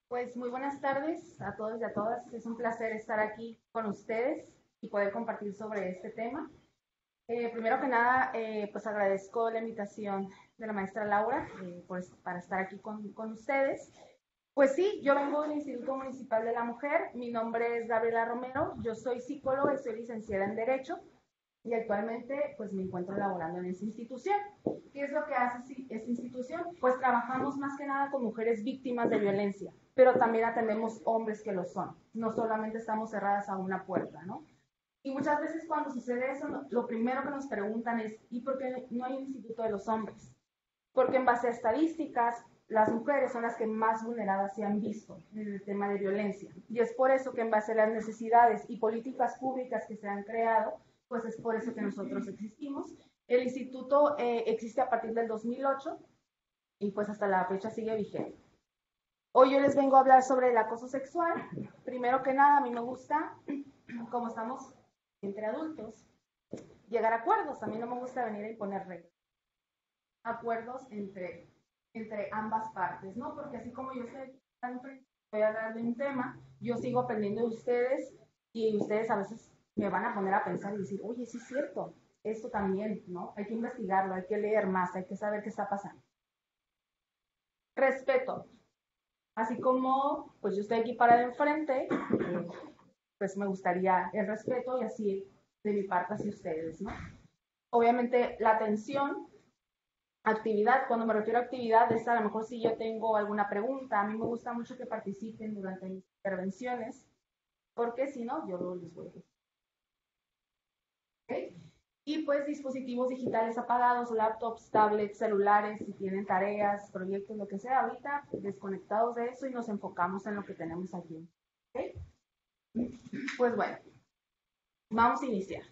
Pues muy buenas tardes a todos y a todas. Es un placer estar aquí con ustedes y poder compartir sobre este tema. Primero que nada, pues agradezco la invitación de la maestra Laura pues, para estar aquí con ustedes. Pues sí, yo vengo del Instituto Municipal de la Mujer. Mi nombre es Gabriela Romero. Yo soy psicóloga y soy licenciada en Derecho y actualmente pues me encuentro laborando en esta institución. ¿Qué es lo que hace esta institución? Pues trabajamos más que nada con mujeres víctimas de violencia, pero también atendemos hombres que lo son. No solamente estamos cerradas a una puerta, ¿no? Y muchas veces cuando sucede eso, lo primero que nos preguntan es, ¿y por qué no hay un instituto de los hombres? Porque en base a estadísticas, las mujeres son las que más vulneradas se han visto en el tema de violencia. Y es por eso que en base a las necesidades y políticas públicas que se han creado, pues es por eso que nosotros existimos. El instituto existe a partir del 2008 y pues hasta la fecha sigue vigente. Hoy yo les vengo a hablar sobre el acoso sexual. Primero que nada, a mí me gusta, como estamos entre adultos, llegar a acuerdos. A mí no me gusta venir a imponer reglas. Acuerdos entre ambas partes, ¿no? Porque así como yo estoy voy a hablar de un tema, yo sigo aprendiendo de ustedes y ustedes a veces me van a poner a pensar y decir, oye, sí es cierto, esto también, ¿no? Hay que investigarlo, hay que leer más, hay que saber qué está pasando. Respeto. Así como, pues yo estoy aquí para el enfrente, pues me gustaría el respeto y así de mi parte hacia ustedes, ¿no? Obviamente la atención, actividad, cuando me refiero a actividad, es a lo mejor si yo tengo alguna pregunta, a mí me gusta mucho que participen durante mis intervenciones, porque si no, yo no les voy a decir. ¿Okay? Y pues dispositivos digitales apagados, laptops, tablets, celulares, si tienen tareas, proyectos, lo que sea, ahorita desconectados de eso y nos enfocamos en lo que tenemos aquí. ¿Okay? Pues bueno, vamos a iniciar.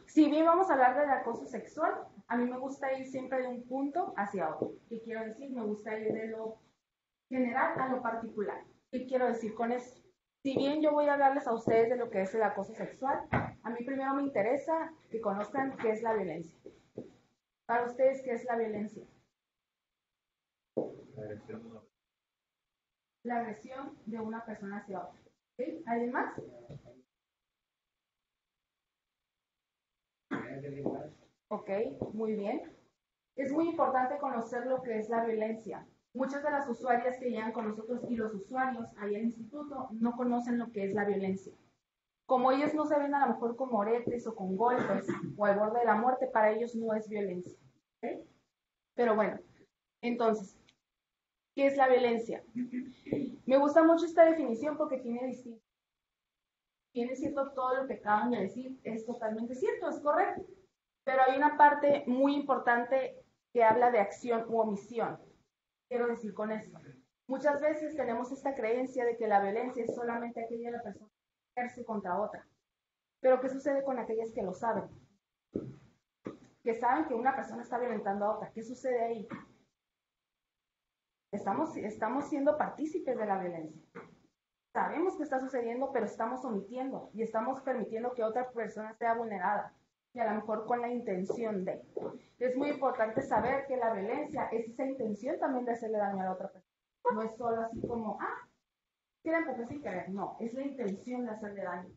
Si bien vamos a hablar del acoso sexual, a mí me gusta ir siempre de un punto hacia otro. ¿Qué quiero decir? Me gusta ir de lo general a lo particular. ¿Qué quiero decir con esto? Si bien yo voy a hablarles a ustedes de lo que es el acoso sexual, a mí primero me interesa que conozcan qué es la violencia. Para ustedes, ¿qué es la violencia? La agresión de una persona hacia otra. ¿Okay? ¿Alguien más? Ok, muy bien. Es muy importante conocer lo que es la violencia. Muchas de las usuarias que llegan con nosotros y los usuarios ahí al instituto no conocen lo que es la violencia. Como ellos no se ven a lo mejor con moretes o con golpes o al borde de la muerte, para ellos no es violencia. ¿Okay? Pero bueno, entonces, ¿qué es la violencia? Me gusta mucho esta definición porque tiene cierto todo lo que acaban de decir, es totalmente cierto, es correcto. Pero hay una parte muy importante que habla de acción u omisión. Quiero decir con esto. Muchas veces tenemos esta creencia de que la violencia es solamente aquella de la persona que ejerce contra otra. Pero ¿qué sucede con aquellas que lo saben? Que saben que una persona está violentando a otra. ¿Qué sucede ahí? Estamos siendo partícipes de la violencia. Sabemos que está sucediendo, pero estamos omitiendo y estamos permitiendo que otra persona sea vulnerada y a lo mejor con la intención de. Es muy importante saber que la violencia es esa intención también de hacerle daño a la otra persona. No es solo así como, quieren empezar sin querer. No, es la intención de hacerle daño.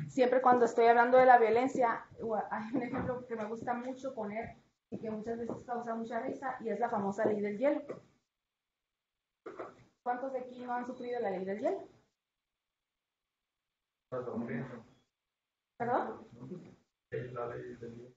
Siempre cuando estoy hablando de la violencia, hay un ejemplo que me gusta mucho poner y que muchas veces causa mucha risa y es la famosa ley del hielo. ¿Cuántos de aquí no han sufrido la ley del hielo? ¿Perdón?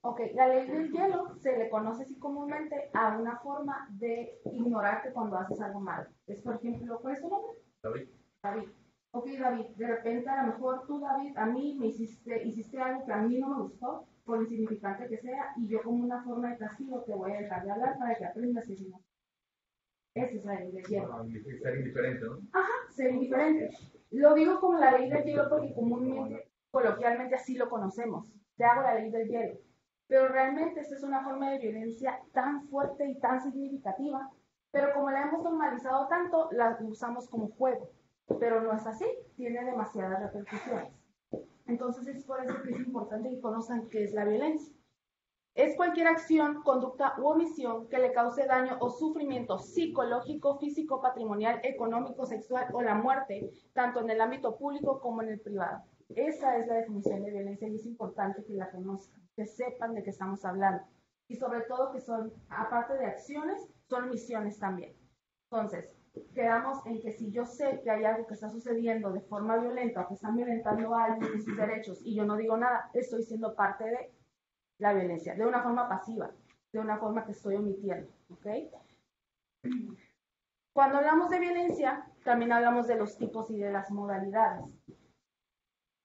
Ok, la ley del hielo se le conoce así comúnmente a una forma de ignorarte cuando haces algo malo. Es, por ejemplo, ¿cuál es tu nombre? David. David. Ok, David, de repente a lo mejor tú, David, a mí me hiciste algo que a mí no me gustó, por insignificante que sea, y yo como una forma de castigo te voy a dejar de hablar para que aprendas que no. Esa es la ley del hielo. Ser indiferente, ¿no? Ajá, ser indiferente. Lo digo como la ley del hielo porque comúnmente, coloquialmente así lo conocemos. Te hago la ley del hielo. Pero realmente esta es una forma de violencia tan fuerte y tan significativa, pero como la hemos normalizado tanto, la usamos como juego. Pero no es así, tiene demasiadas repercusiones. Entonces es por eso que es importante que conozcan qué es la violencia. Es cualquier acción, conducta u omisión que le cause daño o sufrimiento psicológico, físico, patrimonial, económico, sexual o la muerte, tanto en el ámbito público como en el privado. Esa es la definición de violencia y es importante que la conozcan, que sepan de qué estamos hablando. Y sobre todo que son, aparte de acciones, son omisiones también. Entonces, quedamos en que si yo sé que hay algo que está sucediendo de forma violenta, que están violentando a alguien en sus derechos y yo no digo nada, estoy siendo parte de la violencia, de una forma pasiva, de una forma que estoy omitiendo, ¿ok? Cuando hablamos de violencia, también hablamos de los tipos y de las modalidades.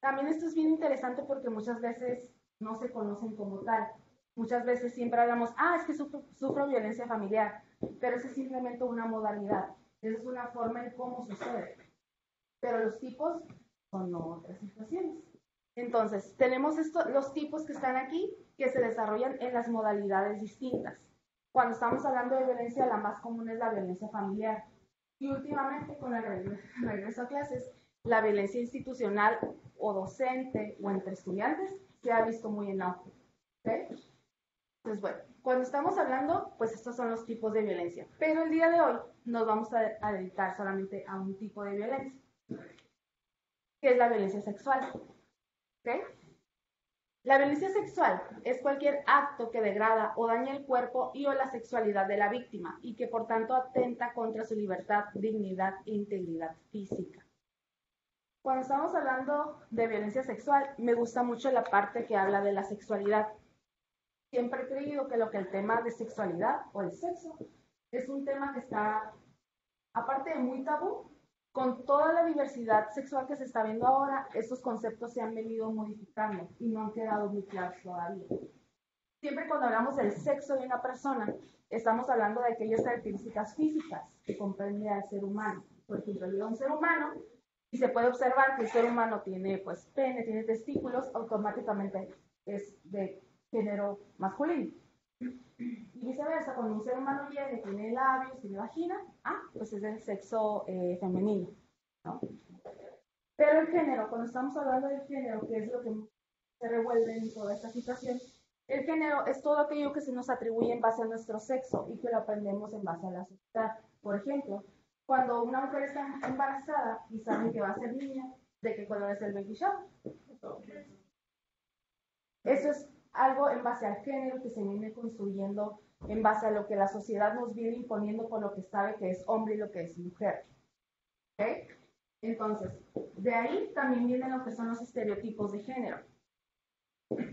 También esto es bien interesante porque muchas veces no se conocen como tal. Muchas veces siempre hablamos, es que sufro violencia familiar, pero eso es simplemente una modalidad. Esa es una forma en cómo sucede. Pero los tipos son otras situaciones. Entonces, tenemos los tipos que están aquí que se desarrollan en las modalidades distintas. Cuando estamos hablando de violencia, la más común es la violencia familiar. Y últimamente, con el regreso a clases, la violencia institucional o docente o entre estudiantes se ha visto muy en auge. ¿Okay? Entonces, bueno, cuando estamos hablando, pues estos son los tipos de violencia. Pero el día de hoy nos vamos a dedicar solamente a un tipo de violencia, que es la violencia sexual. ¿Okay? La violencia sexual es cualquier acto que degrada o daña el cuerpo y o la sexualidad de la víctima y que por tanto atenta contra su libertad, dignidad e integridad física. Cuando estamos hablando de violencia sexual, me gusta mucho la parte que habla de la sexualidad. Siempre he creído que el tema de sexualidad o el sexo es un tema que está, aparte de muy tabú, con toda la diversidad sexual que se está viendo ahora, estos conceptos se han venido modificando y no han quedado muy claros todavía. Siempre cuando hablamos del sexo de una persona, estamos hablando de aquellas características físicas que comprende al ser humano. Por ejemplo, llega un ser humano y se puede observar que el ser humano tiene pues pene, tiene testículos, automáticamente es de género masculino. Y viceversa, cuando un ser humano viene, tiene labios, tiene vagina, pues es del sexo femenino, ¿no? Pero el género, cuando estamos hablando del género, que es lo que se revuelve en toda esta situación, el género es todo aquello que se nos atribuye en base a nuestro sexo y que lo aprendemos en base a la sociedad. Por ejemplo, cuando una mujer está embarazada y saben que va a ser niña, ¿de qué color es el baby shower? Eso es algo en base al género que se viene construyendo en base a lo que la sociedad nos viene imponiendo por lo que sabe que es hombre y lo que es mujer. ¿Okay? Entonces, de ahí también vienen lo que son los estereotipos de género.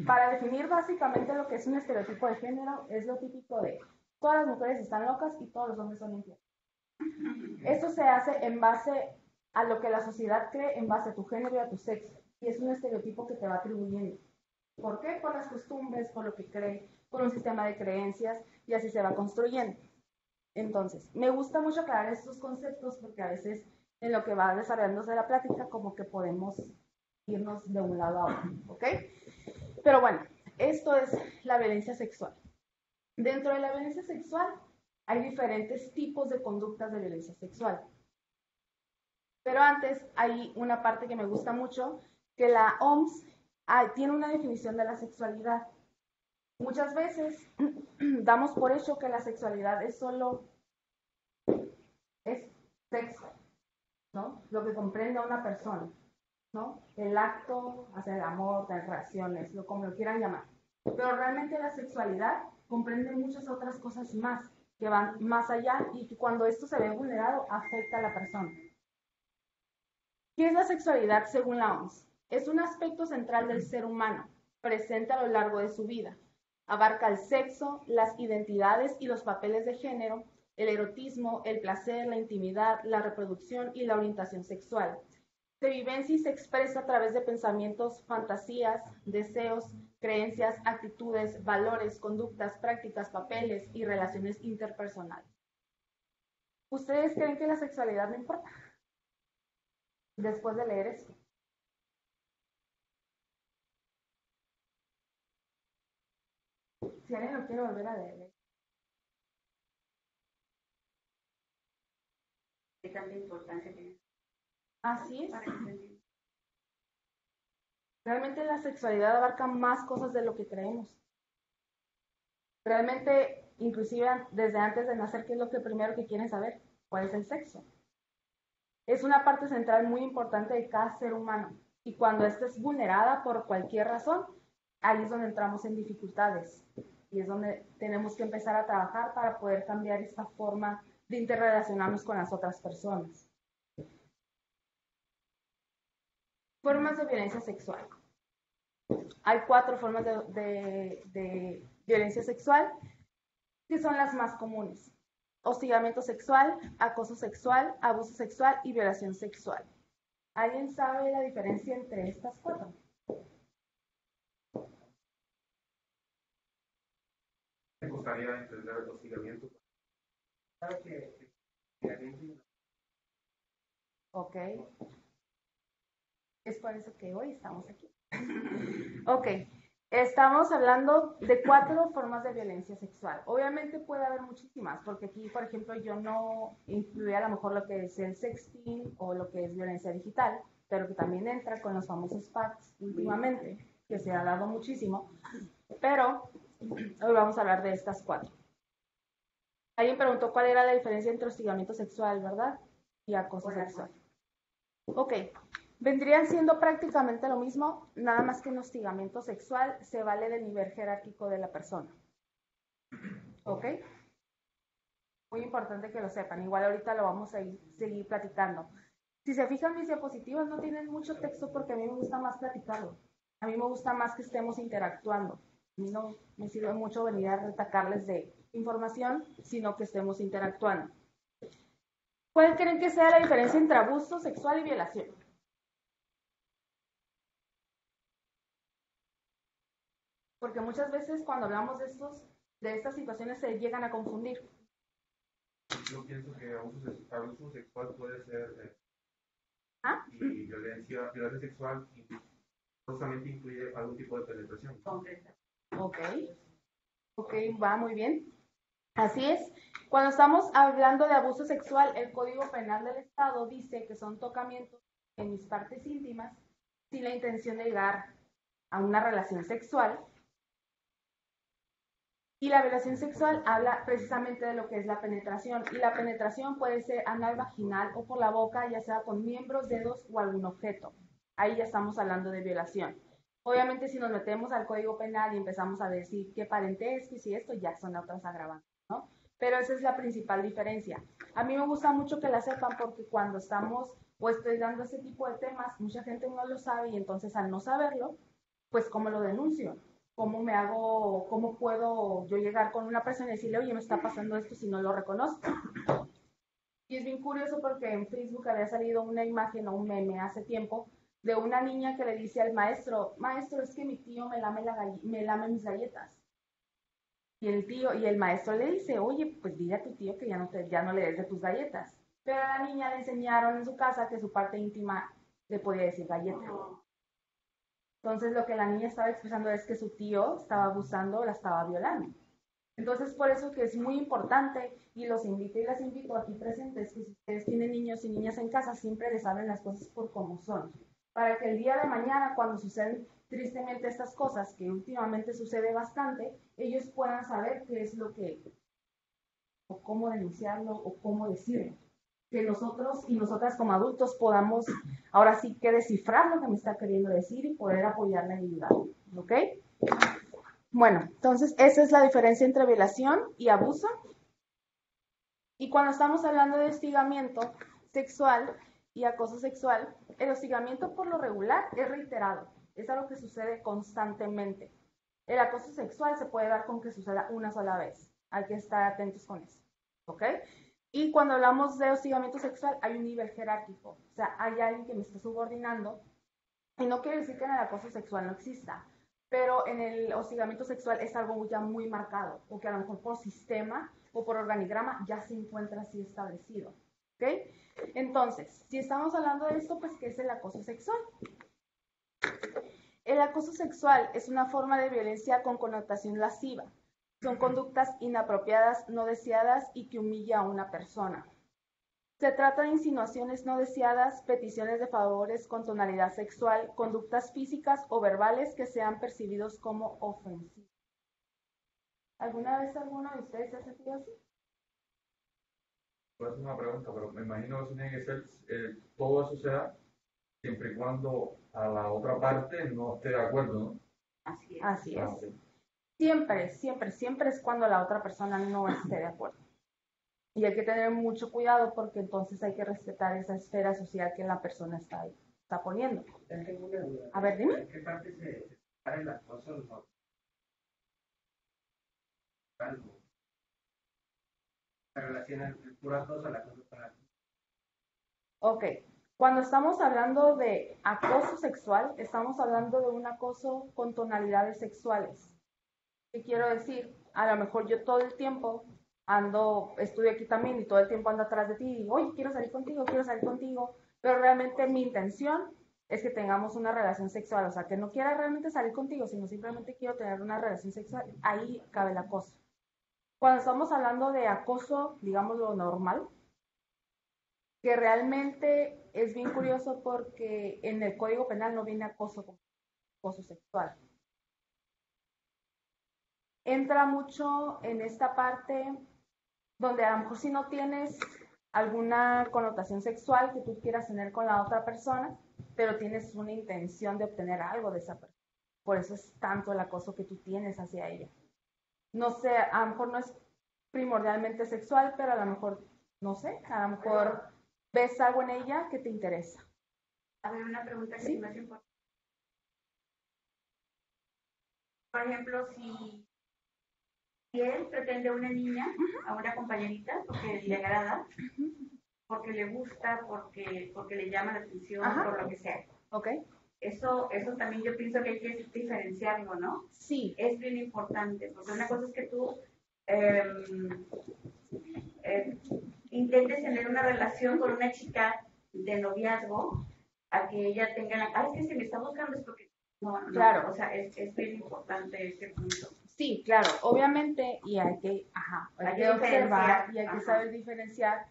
Para definir básicamente lo que es un estereotipo de género, es lo típico de todas las mujeres están locas y todos los hombres son infieles. Esto se hace en base a lo que la sociedad cree, en base a tu género y a tu sexo. Y es un estereotipo que te va atribuyendo. ¿Por qué? Por las costumbres, por lo que cree, por un sistema de creencias y así se va construyendo. Entonces, me gusta mucho aclarar estos conceptos porque a veces en lo que va desarrollándose la plática como que podemos irnos de un lado a otro, ¿ok? Pero bueno, esto es la violencia sexual. Dentro de la violencia sexual hay diferentes tipos de conductas de violencia sexual. Pero antes hay una parte que me gusta mucho, que la OMS tiene una definición de la sexualidad. Muchas veces damos por hecho que la sexualidad es solo sexo, ¿no? Lo que comprende a una persona, ¿no? El acto, hacer el amor, tener relaciones, como lo quieran llamar. Pero realmente la sexualidad comprende muchas otras cosas más, que van más allá y que cuando esto se ve vulnerado afecta a la persona. ¿Qué es la sexualidad según la OMS? Es un aspecto central del ser humano, presente a lo largo de su vida. Abarca el sexo, las identidades y los papeles de género, el erotismo, el placer, la intimidad, la reproducción y la orientación sexual. Se vivencia y se expresa a través de pensamientos, fantasías, deseos, creencias, actitudes, valores, conductas, prácticas, papeles y relaciones interpersonales. ¿Ustedes creen que la sexualidad no importa? Después de leer esto. Si alguien lo quiere volver a leer. ¿Qué tanta importancia tiene? Así es. Realmente la sexualidad abarca más cosas de lo que creemos. Realmente, inclusive desde antes de nacer, ¿qué es lo que primero que quieren saber? ¿Cuál es el sexo? Es una parte central muy importante de cada ser humano. Y cuando esta es vulnerada por cualquier razón, ahí es donde entramos en dificultades. Y es donde tenemos que empezar a trabajar para poder cambiar esta forma de interrelacionarnos con las otras personas. Formas de violencia sexual. Hay 4 formas de violencia sexual que son las más comunes: hostigamiento sexual, acoso sexual, abuso sexual y violación sexual. ¿Alguien sabe la diferencia entre estas 4? Me gustaría entender el hostigamiento. Ok. Es por eso que hoy estamos aquí. Ok. Estamos hablando de 4 formas de violencia sexual. Obviamente puede haber muchísimas, porque aquí, por ejemplo, yo no incluía a lo mejor lo que es el sexting o lo que es violencia digital, pero que también entra con los famosos packs últimamente, que se ha dado muchísimo. Pero hoy vamos a hablar de estas 4. Alguien preguntó cuál era la diferencia entre hostigamiento sexual, ¿verdad? Y acoso sexual. Ok. Vendrían siendo prácticamente lo mismo, nada más que en hostigamiento sexual se vale del nivel jerárquico de la persona. ¿Ok? Muy importante que lo sepan. Igual ahorita lo vamos a seguir platicando. Si se fijan, mis diapositivas no tienen mucho texto porque a mí me gusta más platicarlo. A mí me gusta más que estemos interactuando. A mí no me sirve mucho venir a retacarles de información, sino que estemos interactuando. ¿Cuál creen que sea la diferencia entre abuso sexual y violación? Porque muchas veces cuando hablamos de estas situaciones se llegan a confundir. Yo pienso que abuso sexual puede ser y violencia sexual justamente incluye algún tipo de penetración. Ok, va muy bien. Así es. Cuando estamos hablando de abuso sexual, el Código Penal del Estado dice que son tocamientos en mis partes íntimas sin la intención de llegar a una relación sexual. Y la violación sexual habla precisamente de lo que es la penetración. Y la penetración puede ser anal, vaginal o por la boca, ya sea con miembros, dedos o algún objeto. Ahí ya estamos hablando de violación. Obviamente, si nos metemos al Código Penal y empezamos a decir qué parentesco y si esto, ya son otras agravantes, ¿no? Pero esa es la principal diferencia. A mí me gusta mucho que la sepan porque cuando estamos o estoy dando ese tipo de temas, mucha gente no lo sabe y entonces al no saberlo, pues ¿cómo lo denuncio? ¿Cómo puedo yo llegar con una persona y decirle, oye, me está pasando esto si no lo reconozco? Y es bien curioso porque en Facebook había salido una imagen o un meme hace tiempo de una niña que le dice al maestro, maestro, es que mi tío me lame mis galletas. Y el maestro le dice, oye, pues dile a tu tío que ya no le des de tus galletas. Pero a la niña le enseñaron en su casa que su parte íntima le podía decir galleta. Entonces lo que la niña estaba expresando es que su tío estaba abusando, la estaba violando. Entonces por eso que es muy importante y los invito y las invito aquí presentes que si ustedes tienen niños y niñas en casa siempre les hablen las cosas por como son. Para que el día de mañana cuando suceden tristemente estas cosas, que últimamente sucede bastante, ellos puedan saber qué es lo que, o cómo denunciarlo o cómo decirlo. Que nosotros y nosotras como adultos podamos ahora sí que descifrar lo que me está queriendo decir y poder apoyarle y ayudarle, ¿ok? Bueno, entonces esa es la diferencia entre violación y abuso. Y cuando estamos hablando de hostigamiento sexual y acoso sexual, el hostigamiento por lo regular es reiterado, es algo que sucede constantemente. El acoso sexual se puede dar con que suceda una sola vez, hay que estar atentos con eso, ¿ok? Y cuando hablamos de hostigamiento sexual, hay un nivel jerárquico. O sea, hay alguien que me está subordinando. Y no quiere decir que en el acoso sexual no exista, pero en el hostigamiento sexual es algo ya muy marcado, o que a lo mejor por sistema o por organigrama ya se encuentra así establecido. ¿Ok? Entonces, si estamos hablando de esto, pues, ¿qué es el acoso sexual? El acoso sexual es una forma de violencia con connotación lasciva. Son conductas inapropiadas, no deseadas y que humilla a una persona. Se trata de insinuaciones no deseadas, peticiones de favores con tonalidad sexual, conductas físicas o verbales que sean percibidos como ofensivas. ¿Alguna vez alguno de ustedes se ha sentido así? Voy a hacer una pregunta, pero me imagino que eso tiene que ser, todo eso se da siempre y cuando a la otra parte no esté de acuerdo, ¿no? Así es. Así es. Ok. Siempre, siempre, siempre es cuando la otra persona no esté de acuerdo. Y hay que tener mucho cuidado porque entonces hay que respetar esa esfera social que la persona está poniendo. Tengo una duda. A ver, dime. ¿En qué parte se separa el acoso normal? Se relaciona el puro acoso al acoso para Ok. Cuando estamos hablando de acoso sexual, estamos hablando de un acoso con tonalidades sexuales. ¿Qué quiero decir? A lo mejor yo todo el tiempo estudio aquí también y todo el tiempo ando atrás de ti y digo, oye, quiero salir contigo, pero realmente mi intención es que tengamos una relación sexual, o sea, que no quiera realmente salir contigo, sino simplemente quiero tener una relación sexual, ahí cabe el acoso. Cuando estamos hablando de acoso, digamos lo normal, que realmente es bien curioso porque en el Código Penal no viene acoso como acoso sexual. Entra mucho en esta parte donde a lo mejor si no tienes alguna connotación sexual que tú quieras tener con la otra persona, pero tienes una intención de obtener algo de esa persona. Por eso es tanto el acoso que tú tienes hacia ella. No sé, a lo mejor no es primordialmente sexual, pero a lo mejor, no sé, a lo mejor ves algo en ella que te interesa. A ver, una pregunta que Sí. es más importante. Por ejemplo, si él pretende a una niña, a una compañerita, porque le agrada, porque le gusta, porque le llama la atención, Ajá. por lo que sea. ¿Ok? Eso también yo pienso que hay que diferenciarlo, ¿no? Sí. Es bien importante, porque una cosa es que tú intentes tener una relación con una chica de noviazgo, a que ella tenga es que si me está buscando es porque no, Claro. O sea, es bien importante este punto. Sí, claro, obviamente, y hay que observar y hay que saber diferenciar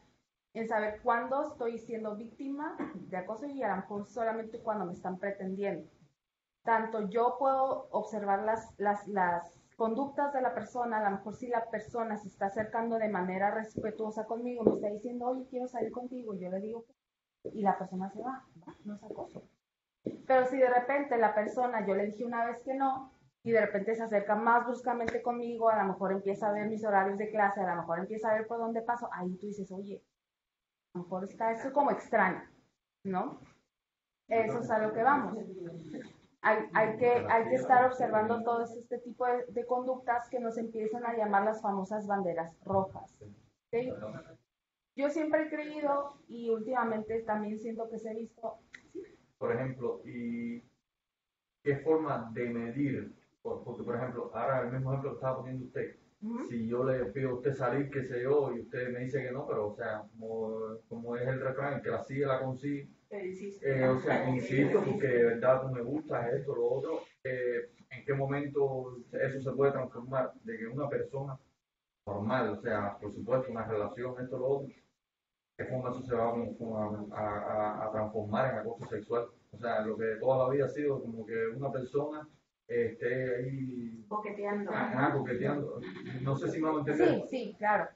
en saber cuándo estoy siendo víctima de acoso y a lo mejor solamente cuando me están pretendiendo. Tanto yo puedo observar las conductas de la persona, a lo mejor si la persona se está acercando de manera respetuosa conmigo, me está diciendo, oye, quiero salir contigo, yo le digo, y la persona se va, no es acoso. Pero si de repente la persona, yo le dije una vez que no, y de repente se acerca más bruscamente conmigo, a lo mejor empieza a ver mis horarios de clase, a lo mejor empieza a ver por dónde paso, ahí tú dices, oye, a lo mejor está eso como extraño, ¿no? Eso es a lo que vamos. Hay que estar observando todo este tipo de conductas que nos empiezan a llamar las famosas banderas rojas. ¿Sí? Yo siempre he creído, y últimamente también siento que se ha visto. Por ejemplo, ¿y qué forma de medir? Porque, por ejemplo, ahora el mismo ejemplo que estaba poniendo usted, si yo le pido a usted salir, qué sé yo, y usted me dice que no, pero, o sea, como es el refrán, el que la sigue, la consigue. O sea, insisto, porque de verdad tú me gusta esto, lo otro. ¿En qué momento eso se puede transformar de que una persona normal, o sea, por supuesto, una relación, esto, lo otro, qué forma eso se va a transformar en acoso sexual? O sea, lo que toda la vida ha sido como que una persona esté ahí coqueteando. Ajá, coqueteando. No sé si me van a entender. Sí, claro.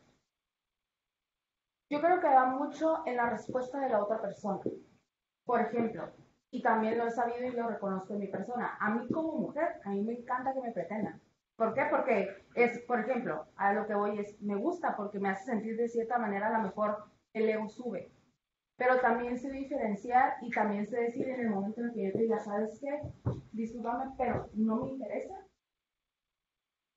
Yo creo que va mucho en la respuesta de la otra persona. Por ejemplo, y también lo he sabido y lo reconozco en mi persona, a mí como mujer, a mí me encanta que me pretendan. ¿Por qué? Porque por ejemplo, a lo que voy es, me gusta porque me hace sentir de cierta manera, a lo mejor el ego sube. Pero también sé diferenciar y también sé decir en el momento en que yo te diga, ¿sabes qué? Discúlpame, pero no me interesa.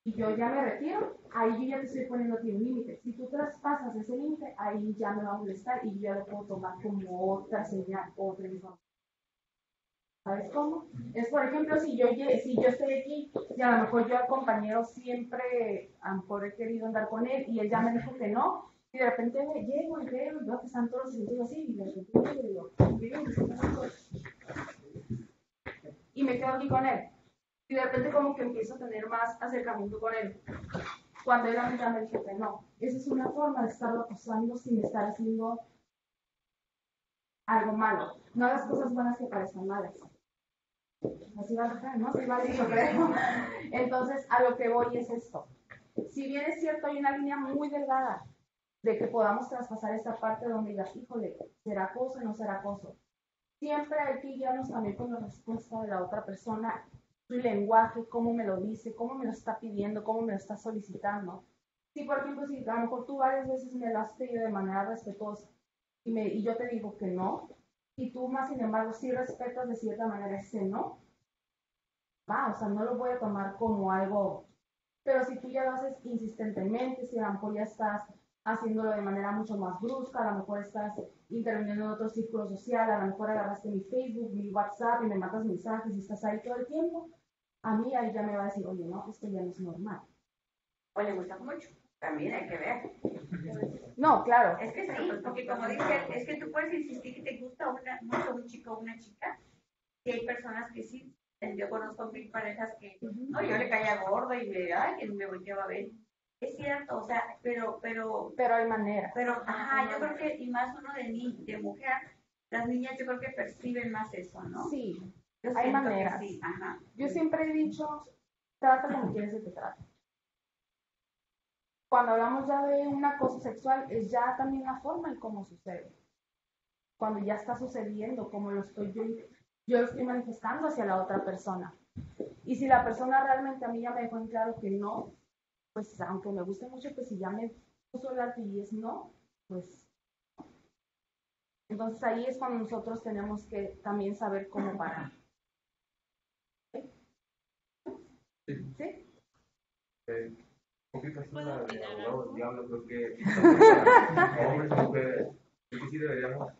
Y yo ya me retiro, ahí yo ya te estoy poniendo a ti un límite. Si tú traspasas ese límite, ahí ya me va a molestar y yo ya lo puedo tomar como otra señal, otra información. ¿Sabes cómo? Es, por ejemplo, si yo estoy aquí y a lo mejor yo al compañero siempre, a lo mejor he querido andar con él y él ya me dijo que no, y de repente llego y veo que están todos sentidos así, y de repente le digo, y me quedo aquí con él. Y de repente como que empiezo a tener más acercamiento con él. Cuando él a mí ya me dijo que no. Esa es una forma de estarlo acosando sin estar haciendo algo malo. No hagas cosas buenas que parezcan malas. Así va a dejar, ¿no? Sí, vale, yo creo. Entonces, a lo que voy es esto. Si bien es cierto, hay una línea muy delgada de que podamos traspasar esta parte donde digas, híjole, ¿será acoso o no será acoso? Siempre hay que guiarnos también con la respuesta de la otra persona, su lenguaje, cómo me lo dice, cómo me lo está pidiendo, cómo me lo está solicitando. Si, por ejemplo, si a lo mejor tú varias veces me lo has pedido de manera respetuosa y yo te digo que no, y tú más sin embargo sí respetas de cierta manera ese no, va, o sea, no lo voy a tomar como algo, pero si tú ya lo haces insistentemente, si a lo mejor ya estás haciéndolo de manera mucho más brusca, a lo mejor estás interviniendo en otro círculo social, a lo mejor agarraste mi Facebook, mi WhatsApp y me mandas mensajes y estás ahí todo el tiempo, a mí ahí ya me va a decir, oye, no, esto ya no es normal. O le gusta mucho, también hay que ver. No, claro. Es que sí, porque como dice, es que tú puedes insistir que te gusta mucho un chico o una chica, y hay personas que sí. Yo conozco 1000 parejas que, no, yo le caía gordo y que me volteaba a ver. Es cierto, o sea, pero hay maneras. Pero, ajá, yo creo que, y más uno de mujer, las niñas yo creo que perciben más eso, ¿no? Sí, yo hay maneras. Sí, ajá. Yo siempre he dicho, trata como quieres que te trate. Cuando hablamos ya de un acoso sexual, es ya también la forma en cómo sucede. Cuando ya está sucediendo, como lo estoy yo lo estoy manifestando hacia la otra persona. Y si la persona realmente a mí ya me dejó en claro que no, pues aunque me guste mucho, pues si ya me puso el arte y es no, pues entonces ahí es cuando nosotros tenemos que también saber cómo parar. Sí. ¿Sí? Un poquito así la de abogado del diablo, creo que hombres y mujeres, creo que sí deberíamos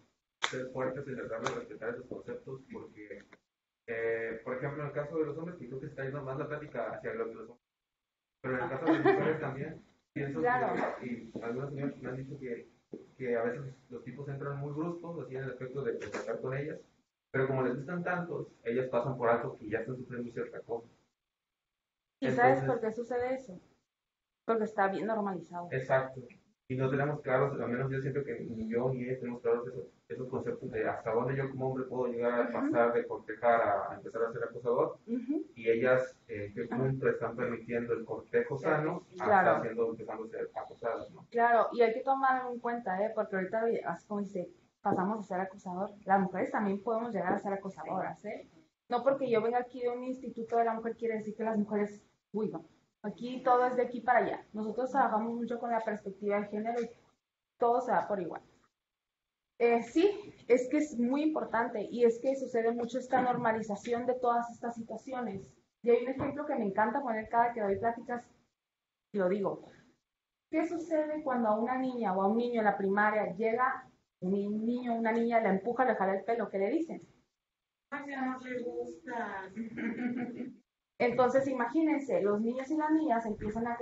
ser fuertes y tratar de respetar esos conceptos, porque, por ejemplo, en el caso de los hombres, que creo que se está yendo más la plática hacia lo que los hombres, pero en el caso de las mujeres también, pienso que, y algunos señores me han dicho que a veces los tipos entran muy bruscos, así en el aspecto de tratar con ellas, pero como les gustan tantos, ellas pasan por alto que ya están sufriendo cierta cosa. ¿Y sabes por qué sucede eso? Porque está bien normalizado. Exacto. Y no tenemos claros, al menos yo siento que ni yo ni ellos tenemos claros esos conceptos de hasta dónde yo como hombre puedo llegar a pasar de cortejar a empezar a ser acosador. Y ellas, qué punto están permitiendo el cortejo sano hasta empezando a ser acosadas, ¿no? Claro, y hay que tomarlo en cuenta, porque ahorita, así como dice, pasamos a ser acosador. Las mujeres también podemos llegar a ser acosadoras, No porque yo venga aquí de un instituto de la mujer quiere decir que las mujeres, uy, no. Aquí todo es de aquí para allá. Nosotros trabajamos mucho con la perspectiva de género y todo se da por igual. Sí, es que es muy importante y es que sucede mucho esta normalización de todas estas situaciones. Y hay un ejemplo que me encanta poner cada que doy pláticas, y lo digo. ¿Qué sucede cuando a una niña o a un niño en la primaria llega un niño o una niña, le empuja, le jala el pelo? ¿Qué le dicen? Ay, no le gusta. Entonces, imagínense, los niños y las niñas empiezan a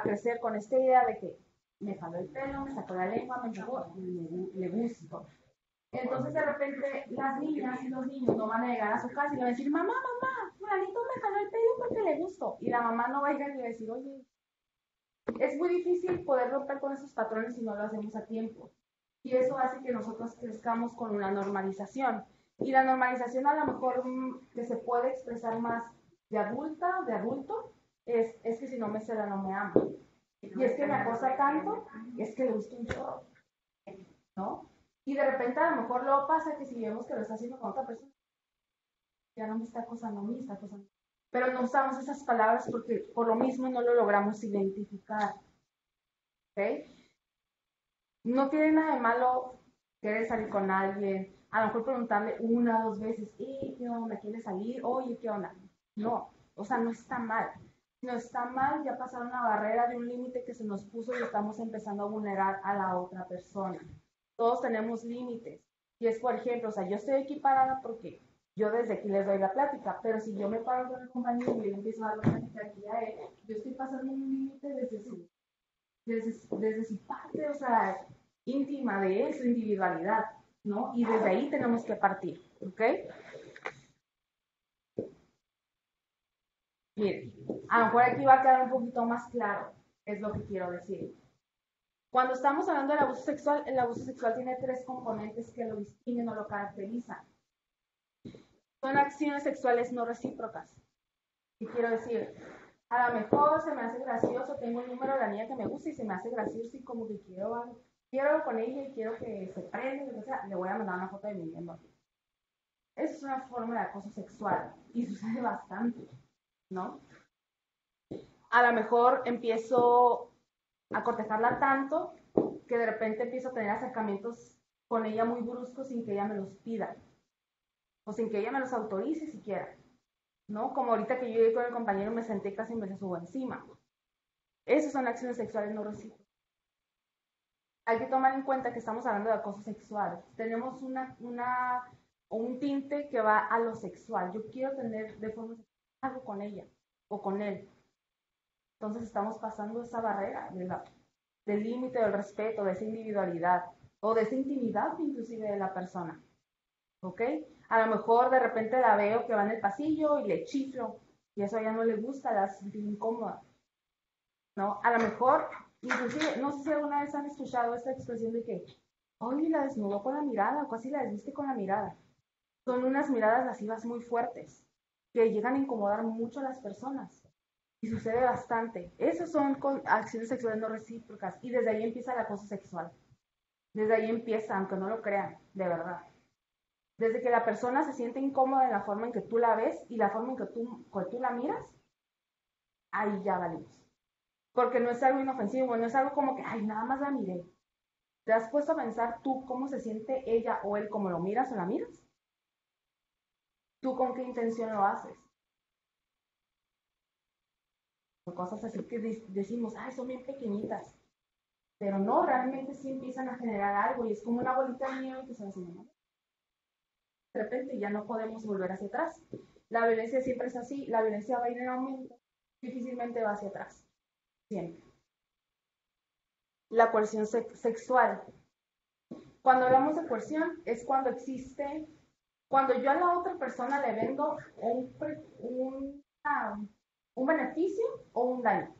crecer con esta idea de que me jaló el pelo, me sacó la lengua, me empujó, le gusto. Entonces, de repente, las niñas y los niños no van a llegar a su casa y le van a decir, mamá, fulanito me jaló el pelo porque le gustó. Y la mamá no va a llegar y va a decir, oye, es muy difícil poder romper con esos patrones si no lo hacemos a tiempo. Y eso hace que nosotros crezcamos con una normalización. Y la normalización a lo mejor que se puede expresar más de adulto, es que si no me ceda no me ama. Y es que me acosa tanto, es que le gusta un chorro, ¿no? Y de repente a lo mejor luego pasa que si vemos que lo está haciendo con otra persona, ya no me está acosando a mí, está acosando. Pero no usamos esas palabras porque por lo mismo no lo logramos identificar. ¿Ok? No tiene nada de malo querer salir con alguien, a lo mejor preguntarle 1 o 2 veces, ¿qué onda? ¿Quieres salir? Oye, ¿qué onda? No, o sea, no está mal. No está mal ya pasar una barrera de un límite que se nos puso y estamos empezando a vulnerar a la otra persona. Todos tenemos límites. Y es, por ejemplo, o sea, yo estoy aquí parada porque yo desde aquí les doy la plática, pero si yo me paro con el compañero y le empiezo a dar la plática aquí a él, yo estoy pasando un límite desde su parte, o sea, íntima de él, su individualidad, ¿no? Y desde ahí tenemos que partir, ¿ok? Miren, a lo mejor aquí va a quedar un poquito más claro, es lo que quiero decir. Cuando estamos hablando del abuso sexual, el abuso sexual tiene 3 componentes que lo distinguen o lo caracterizan. Son acciones sexuales no recíprocas. ¿Qué quiero decir? A lo mejor se me hace gracioso, tengo el número de la niña que me gusta y se me hace gracioso y como que quiero algo con ella y quiero que se prenda, o sea, le voy a mandar una foto de mi miembro. Esa es una forma de acoso sexual y sucede bastante, ¿no? A lo mejor empiezo a cortejarla tanto que de repente empiezo a tener acercamientos con ella muy bruscos sin que ella me los pida o sin que ella me los autorice siquiera, ¿no? Como ahorita que yo llegué con el compañero me senté casi y me se subo encima. Esas son acciones sexuales no recíprocas. Hay que tomar en cuenta que estamos hablando de acoso sexual. Tenemos un tinte que va a lo sexual. Yo quiero tener de forma sexual algo con ella o con él. Entonces estamos pasando esa barrera del límite del respeto, de esa individualidad o de esa intimidad inclusive de la persona. ¿Ok? A lo mejor de repente la veo que va en el pasillo y le chiflo y eso a ella no le gusta, la hace sentir incómoda, ¿no? A lo mejor, inclusive, no sé si alguna vez han escuchado esta expresión de que, oye, la desnudó con la mirada o casi la desviste con la mirada. Son unas miradas lascivas muy fuertes que llegan a incomodar mucho a las personas y sucede bastante. Esas son acciones sexuales no recíprocas y desde ahí empieza el acoso sexual. Desde ahí empieza, aunque no lo crean, de verdad. Desde que la persona se siente incómoda en la forma en que tú la ves y la forma en que tú la miras, ahí ya valimos. Porque no es algo inofensivo, no es algo como que, ay, nada más la miré. ¿Te has puesto a pensar tú cómo se siente ella o él como lo miras o la miras? ¿Tú con qué intención lo haces? O cosas así que decimos, ay, son bien pequeñitas. Pero no, realmente sí empiezan a generar algo y es como una bolita de nieve que se va haciendo. De repente ya no podemos volver hacia atrás. La violencia siempre es así, la violencia va a ir en aumento, difícilmente va hacia atrás. Siempre. La coerción sexual. Cuando hablamos de coerción es cuando existe, cuando yo a la otra persona le vendo un beneficio o un daño.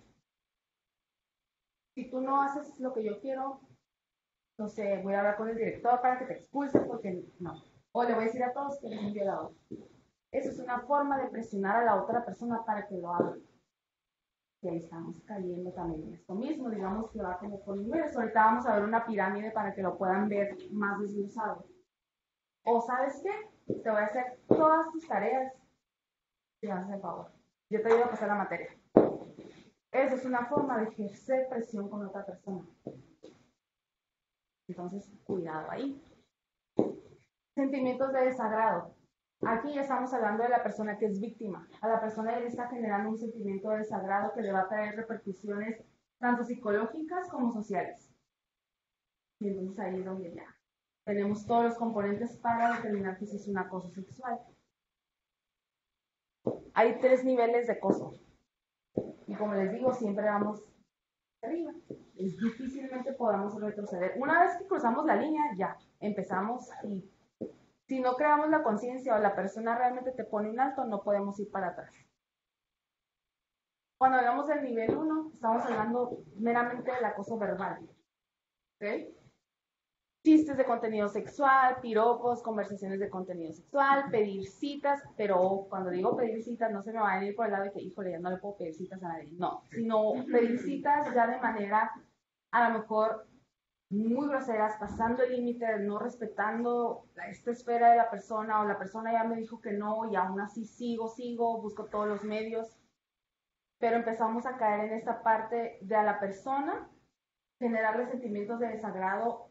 Si tú no haces lo que yo quiero, no sé, voy a hablar con el director para que te expulse porque no. O le voy a decir a todos que eres un violador. Eso es una forma de presionar a la otra persona para que lo haga. Y ahí estamos cayendo también en esto mismo, digamos que va como por niveles. Ahorita vamos a ver una pirámide para que lo puedan ver más desglosado. O ¿sabes qué? Te voy a hacer todas tus tareas y me haces el favor. Yo te ayudo a pasar la materia. Esa es una forma de ejercer presión con otra persona. Entonces, cuidado ahí. Sentimientos de desagrado. Aquí ya estamos hablando de la persona que es víctima. A la persona le está generando un sentimiento de desagrado que le va a traer repercusiones tanto psicológicas como sociales. Y entonces ahí es donde ya tenemos todos los componentes para determinar que es un acoso sexual. Hay 3 niveles de acoso. Y como les digo, siempre vamos arriba. Difícilmente podamos retroceder. Una vez que cruzamos la línea, ya empezamos y si no creamos la conciencia o la persona realmente te pone un alto, no podemos ir para atrás. Cuando hablamos del nivel 1, estamos hablando meramente del acoso verbal. ¿Okay? Chistes de contenido sexual, piropos, conversaciones de contenido sexual, pedir citas, pero cuando digo pedir citas no se me va a ir por el lado de que, híjole, ya no le puedo pedir citas a nadie. No, sino pedir citas ya de manera a lo mejor muy groseras, pasando el límite, no respetando esta esfera de la persona o la persona ya me dijo que no y aún así sigo, busco todos los medios, pero empezamos a caer en esta parte de a la persona generarle sentimientos de desagrado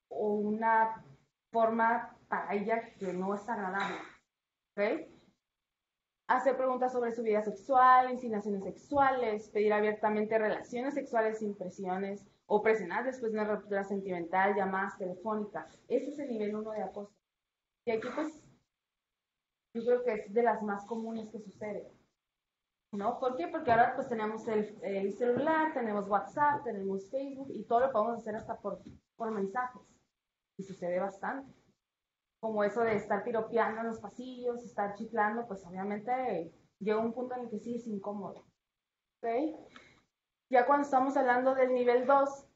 o una forma para ella que no es agradable, ¿ok? Hacer preguntas sobre su vida sexual, insinuaciones sexuales, pedir abiertamente relaciones sexuales sin presiones, o presionar después de una ruptura sentimental, llamadas telefónicas. Ese es el nivel 1 de acoso. Y aquí pues yo creo que es de las más comunes que sucede, ¿no? ¿Por qué? Porque ahora pues tenemos el celular, tenemos WhatsApp, tenemos Facebook y todo lo podemos hacer hasta por mensajes. Y sucede bastante. Como eso de estar piropeando en los pasillos, estar chiflando, pues obviamente llega un punto en el que sí es incómodo. ¿Ok? Ya cuando estamos hablando del nivel 2,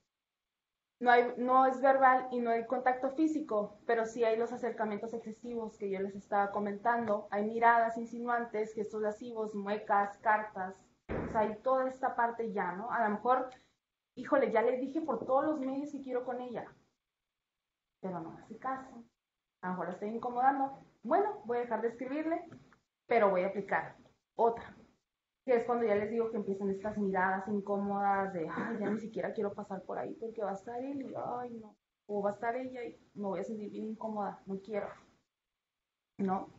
no es verbal y no hay contacto físico, pero sí hay los acercamientos excesivos que yo les estaba comentando. Hay miradas insinuantes, gestos lascivos, muecas, cartas, O sea, hay toda esta parte ya, ¿no? A lo mejor, híjole, ya le dije por todos los medios que quiero con ella, pero no me hace caso. A lo mejor la estoy incomodando. Bueno, voy a dejar de escribirle, pero voy a aplicar otra. Que es cuando ya les digo que empiezan estas miradas incómodas de, ay, ya ni siquiera quiero pasar por ahí porque va a estar él y, ay, no. O va a estar ella y me voy a sentir bien incómoda, no quiero. ¿No?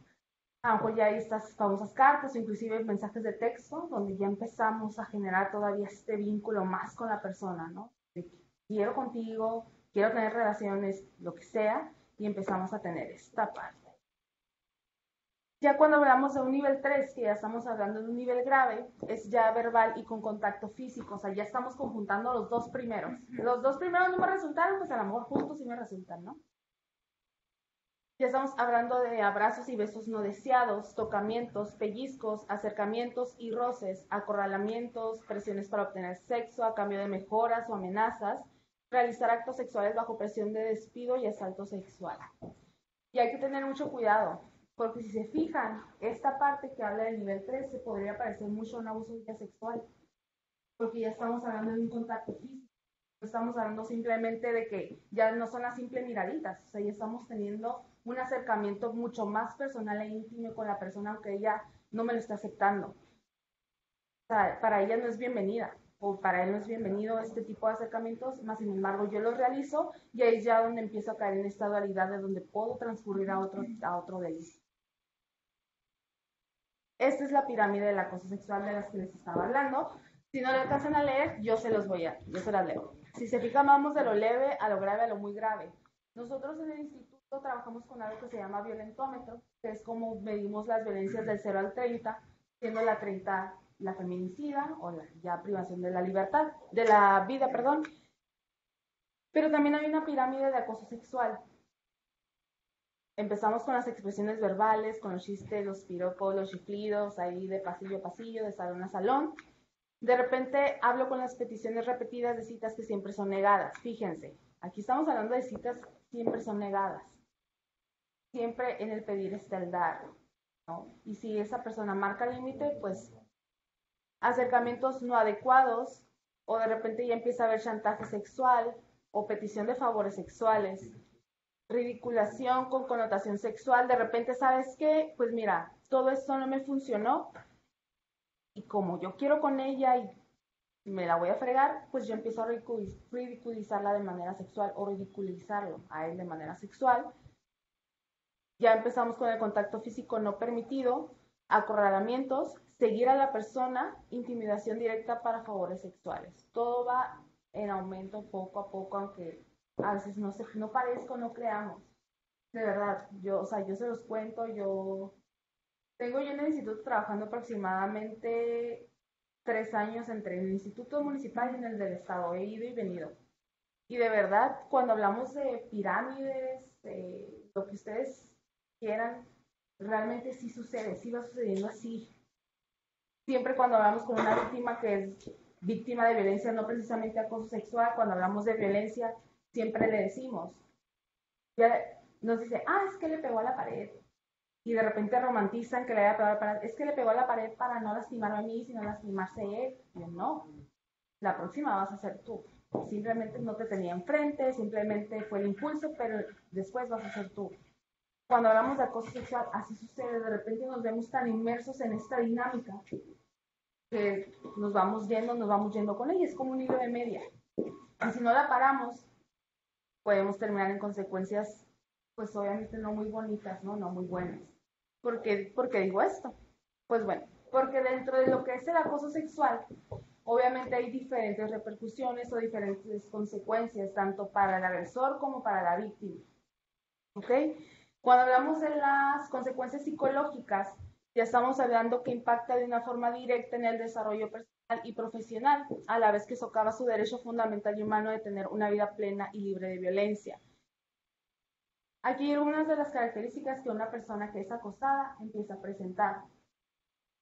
A lo mejor ya hay estas famosas cartas o inclusive mensajes de texto donde ya empezamos a generar todavía este vínculo más con la persona, ¿no? De que quiero contigo, quiero tener relaciones, lo que sea, y empezamos a tener esta parte. Ya cuando hablamos de un nivel 3, que ya estamos hablando de un nivel grave, es ya verbal y con contacto físico, o sea, ya estamos conjuntando los dos primeros. Los dos primeros no me resultaron, pues a lo mejor juntos sí me resultan, ¿no? Ya estamos hablando de abrazos y besos no deseados, tocamientos, pellizcos, acercamientos y roces, acorralamientos, presiones para obtener sexo a cambio de mejoras o amenazas, realizar actos sexuales bajo presión de despido y asalto sexual. Y hay que tener mucho cuidado, porque si se fijan, esta parte que habla del nivel 3 se podría parecer mucho a un abuso sexual, porque ya estamos hablando de un contacto físico. Estamos hablando simplemente de que ya no son las simples miraditas, o sea, ya estamos teniendo un acercamiento mucho más personal e íntimo con la persona, aunque ella no me lo está aceptando. O sea, para ella no es bienvenida, o para él no es bienvenido este tipo de acercamientos, más sin embargo yo los realizo y ahí es ya donde empiezo a caer en esta dualidad de donde puedo transcurrir a otro delito. Esta es la pirámide del acoso sexual de las que les estaba hablando. Si no le alcanzan a leer, yo se las leo. Si se fijan, vamos de lo leve a lo grave a lo muy grave. Nosotros en el instituto trabajamos con algo que se llama violentómetro, que es como medimos las violencias del 0 al 30, siendo la 30 la feminicida o la ya privación de la libertad, de la vida, perdón. Pero también hay una pirámide de acoso sexual. Empezamos con las expresiones verbales, con los chistes, los piropos, los chiflidos, ahí de pasillo a pasillo, de salón a salón. De repente hablo con las peticiones repetidas de citas que siempre son negadas. Fíjense, aquí estamos hablando de citas siempre son negadas. Siempre en el pedir está el dar, ¿no? Y si esa persona marca límite, pues acercamientos no adecuados, o de repente ya empieza a haber chantaje sexual o petición de favores sexuales, ridiculación con connotación sexual. De repente, ¿sabes qué? Pues mira, todo esto no me funcionó y como yo quiero con ella y me la voy a fregar, pues yo empiezo a ridiculizarla de manera sexual o ridiculizarlo a él de manera sexual. Ya empezamos con el contacto físico no permitido, acorralamientos, seguir a la persona, intimidación directa para favores sexuales. Todo va en aumento poco a poco, aunque a veces no parezco, no creamos. De verdad, yo se los cuento, tengo yo en el instituto trabajando aproximadamente 3 años entre el instituto municipal y en el del estado. He ido y venido. Y de verdad, cuando hablamos de pirámides, lo que ustedes quieran, realmente sí sucede, sí va sucediendo así. Siempre cuando hablamos con una víctima que es víctima de violencia, no precisamente acoso sexual, cuando hablamos de violencia, siempre le decimos, ya nos dice, es que le pegó a la pared. Y de repente romantizan que le haya pegado a la pared. Es que le pegó a la pared para no lastimarme a mí, sino lastimarse a él. Y yo, no, la próxima vas a ser tú. Simplemente no te tenía enfrente, simplemente fue el impulso, pero después vas a ser tú. Cuando hablamos de acoso sexual, así sucede. De repente nos vemos tan inmersos en esta dinámica que nos vamos yendo con ella. Es como un hilo de media. Y si no la paramos, podemos terminar en consecuencias, pues obviamente no muy bonitas, no muy buenas. ¿Por qué digo esto? Pues bueno, porque dentro de lo que es el acoso sexual, obviamente hay diferentes repercusiones o diferentes consecuencias, tanto para el agresor como para la víctima. ¿Ok? Cuando hablamos de las consecuencias psicológicas, ya estamos hablando que impacta de una forma directa en el desarrollo personal y profesional, a la vez que socava su derecho fundamental y humano de tener una vida plena y libre de violencia. Aquí hay algunas de las características que una persona que es acosada empieza a presentar.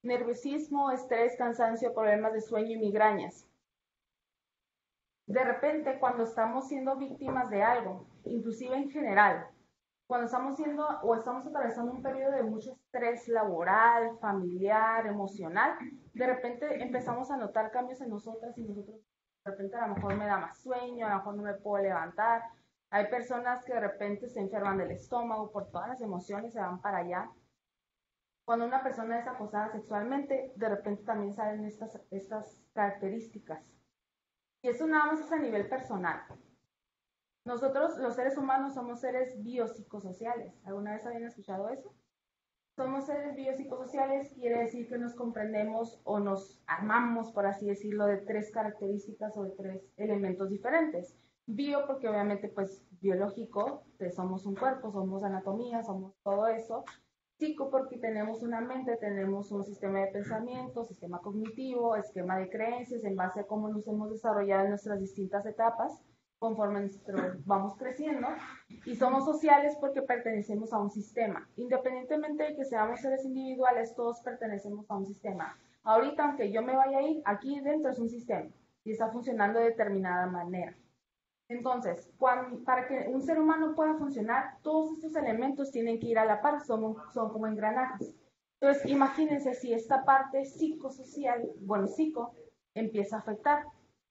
Nerviosismo, estrés, cansancio, problemas de sueño y migrañas. De repente, cuando estamos siendo víctimas de algo, inclusive en general, cuando estamos atravesando un periodo de mucho estrés laboral, familiar, emocional, de repente empezamos a notar cambios en nosotras y nosotros, de repente a lo mejor me da más sueño, a lo mejor no me puedo levantar. Hay personas que de repente se enferman del estómago por todas las emociones, se van para allá. Cuando una persona es acosada sexualmente, de repente también salen estas características. Y eso nada más es a nivel personal. Nosotros, los seres humanos, somos seres biopsicosociales. ¿Alguna vez habían escuchado eso? Somos seres biopsicosociales, quiere decir que nos comprendemos o nos armamos, por así decirlo, de 3 características o de 3 elementos diferentes. Bio, porque obviamente, pues, biológico, somos un cuerpo, somos anatomía, somos todo eso. Psico, porque tenemos una mente, tenemos un sistema de pensamiento, sistema cognitivo, esquema de creencias, en base a cómo nos hemos desarrollado en nuestras distintas etapas, conforme vamos creciendo. Y somos sociales porque pertenecemos a un sistema. Independientemente de que seamos seres individuales, todos pertenecemos a un sistema. Ahorita, aunque yo me vaya a ir, aquí dentro es un sistema y está funcionando de determinada manera. Entonces, para que un ser humano pueda funcionar, todos estos elementos tienen que ir a la par, son como engranajes. Entonces, imagínense si esta parte psicosocial, psico, empieza a afectar,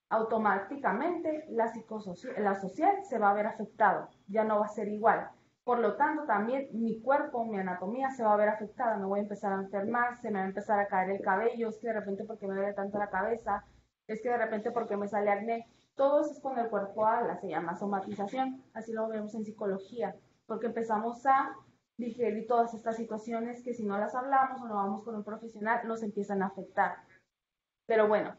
automáticamente la social se va a ver afectado, ya no va a ser igual. Por lo tanto, también mi cuerpo, mi anatomía se va a ver afectada, me voy a empezar a enfermar, se me va a empezar a caer el cabello, es que de repente porque me duele tanto la cabeza, es que de repente porque me sale acné. Todo eso es cuando el cuerpo habla, se llama somatización, así lo vemos en psicología, porque empezamos a digerir todas estas situaciones que si no las hablamos o no vamos con un profesional, nos empiezan a afectar. Pero bueno,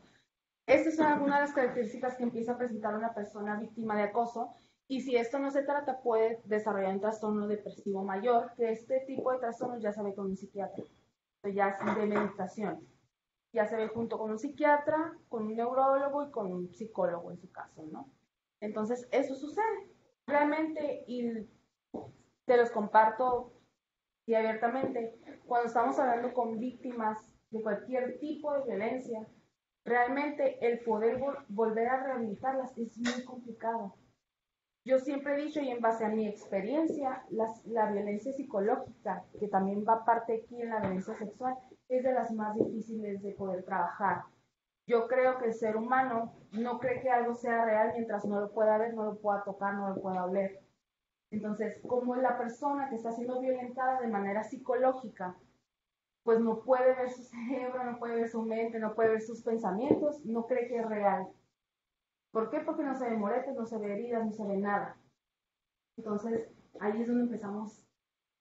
estas son algunas de las características que empieza a presentar una persona víctima de acoso, y si esto no se trata, puede desarrollar un trastorno depresivo mayor, que este tipo de trastornos ya se ve con un psiquiatra, ya es de medicación. Ya se ve junto con un psiquiatra, con un neurólogo y con un psicólogo en su caso, ¿no? Entonces, eso sucede. Realmente, y te los comparto y abiertamente, cuando estamos hablando con víctimas de cualquier tipo de violencia, realmente el poder volver a rehabilitarlas es muy complicado. Yo siempre he dicho, y en base a mi experiencia, la violencia psicológica, que también va parte aquí en la violencia sexual, es de las más difíciles de poder trabajar. Yo creo que el ser humano no cree que algo sea real mientras no lo pueda ver, no lo pueda tocar, no lo pueda oler. Entonces, como la persona que está siendo violentada de manera psicológica, pues no puede ver su cerebro, no puede ver su mente, no puede ver sus pensamientos, no cree que es real. ¿Por qué? Porque no se ve moretes, no se ve heridas, no se ve nada. Entonces, ahí es donde empezamos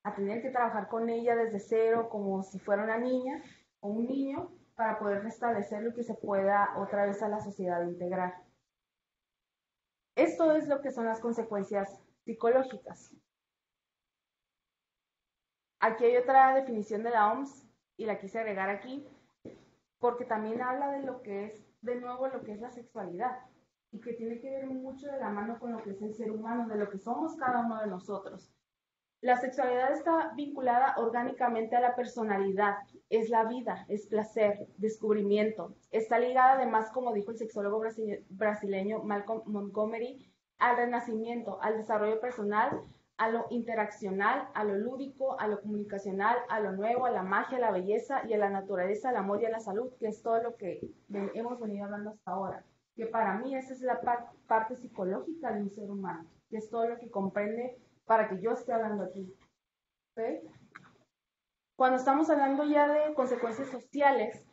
a tener que trabajar con ella desde cero, como si fuera una niña o un niño, para poder restablecer lo que se pueda otra vez a la sociedad integrar. Esto es lo que son las consecuencias psicológicas. Aquí hay otra definición de la OMS y la quise agregar aquí porque también habla de lo que es, de nuevo, lo que es la sexualidad y que tiene que ver mucho de la mano con lo que es el ser humano, de lo que somos cada uno de nosotros. La sexualidad está vinculada orgánicamente a la personalidad, es la vida, es placer, descubrimiento. Está ligada además, como dijo el sexólogo brasileño Malcolm Montgomery, al renacimiento, al desarrollo personal, a lo interaccional, a lo lúdico, a lo comunicacional, a lo nuevo, a la magia, a la belleza y a la naturaleza, al amor y a la salud, que es todo lo que hemos venido hablando hasta ahora. Que para mí esa es la parte psicológica de un ser humano, que es todo lo que comprende para que yo esté hablando aquí. ¿Okay? Cuando estamos hablando ya de consecuencias sociales,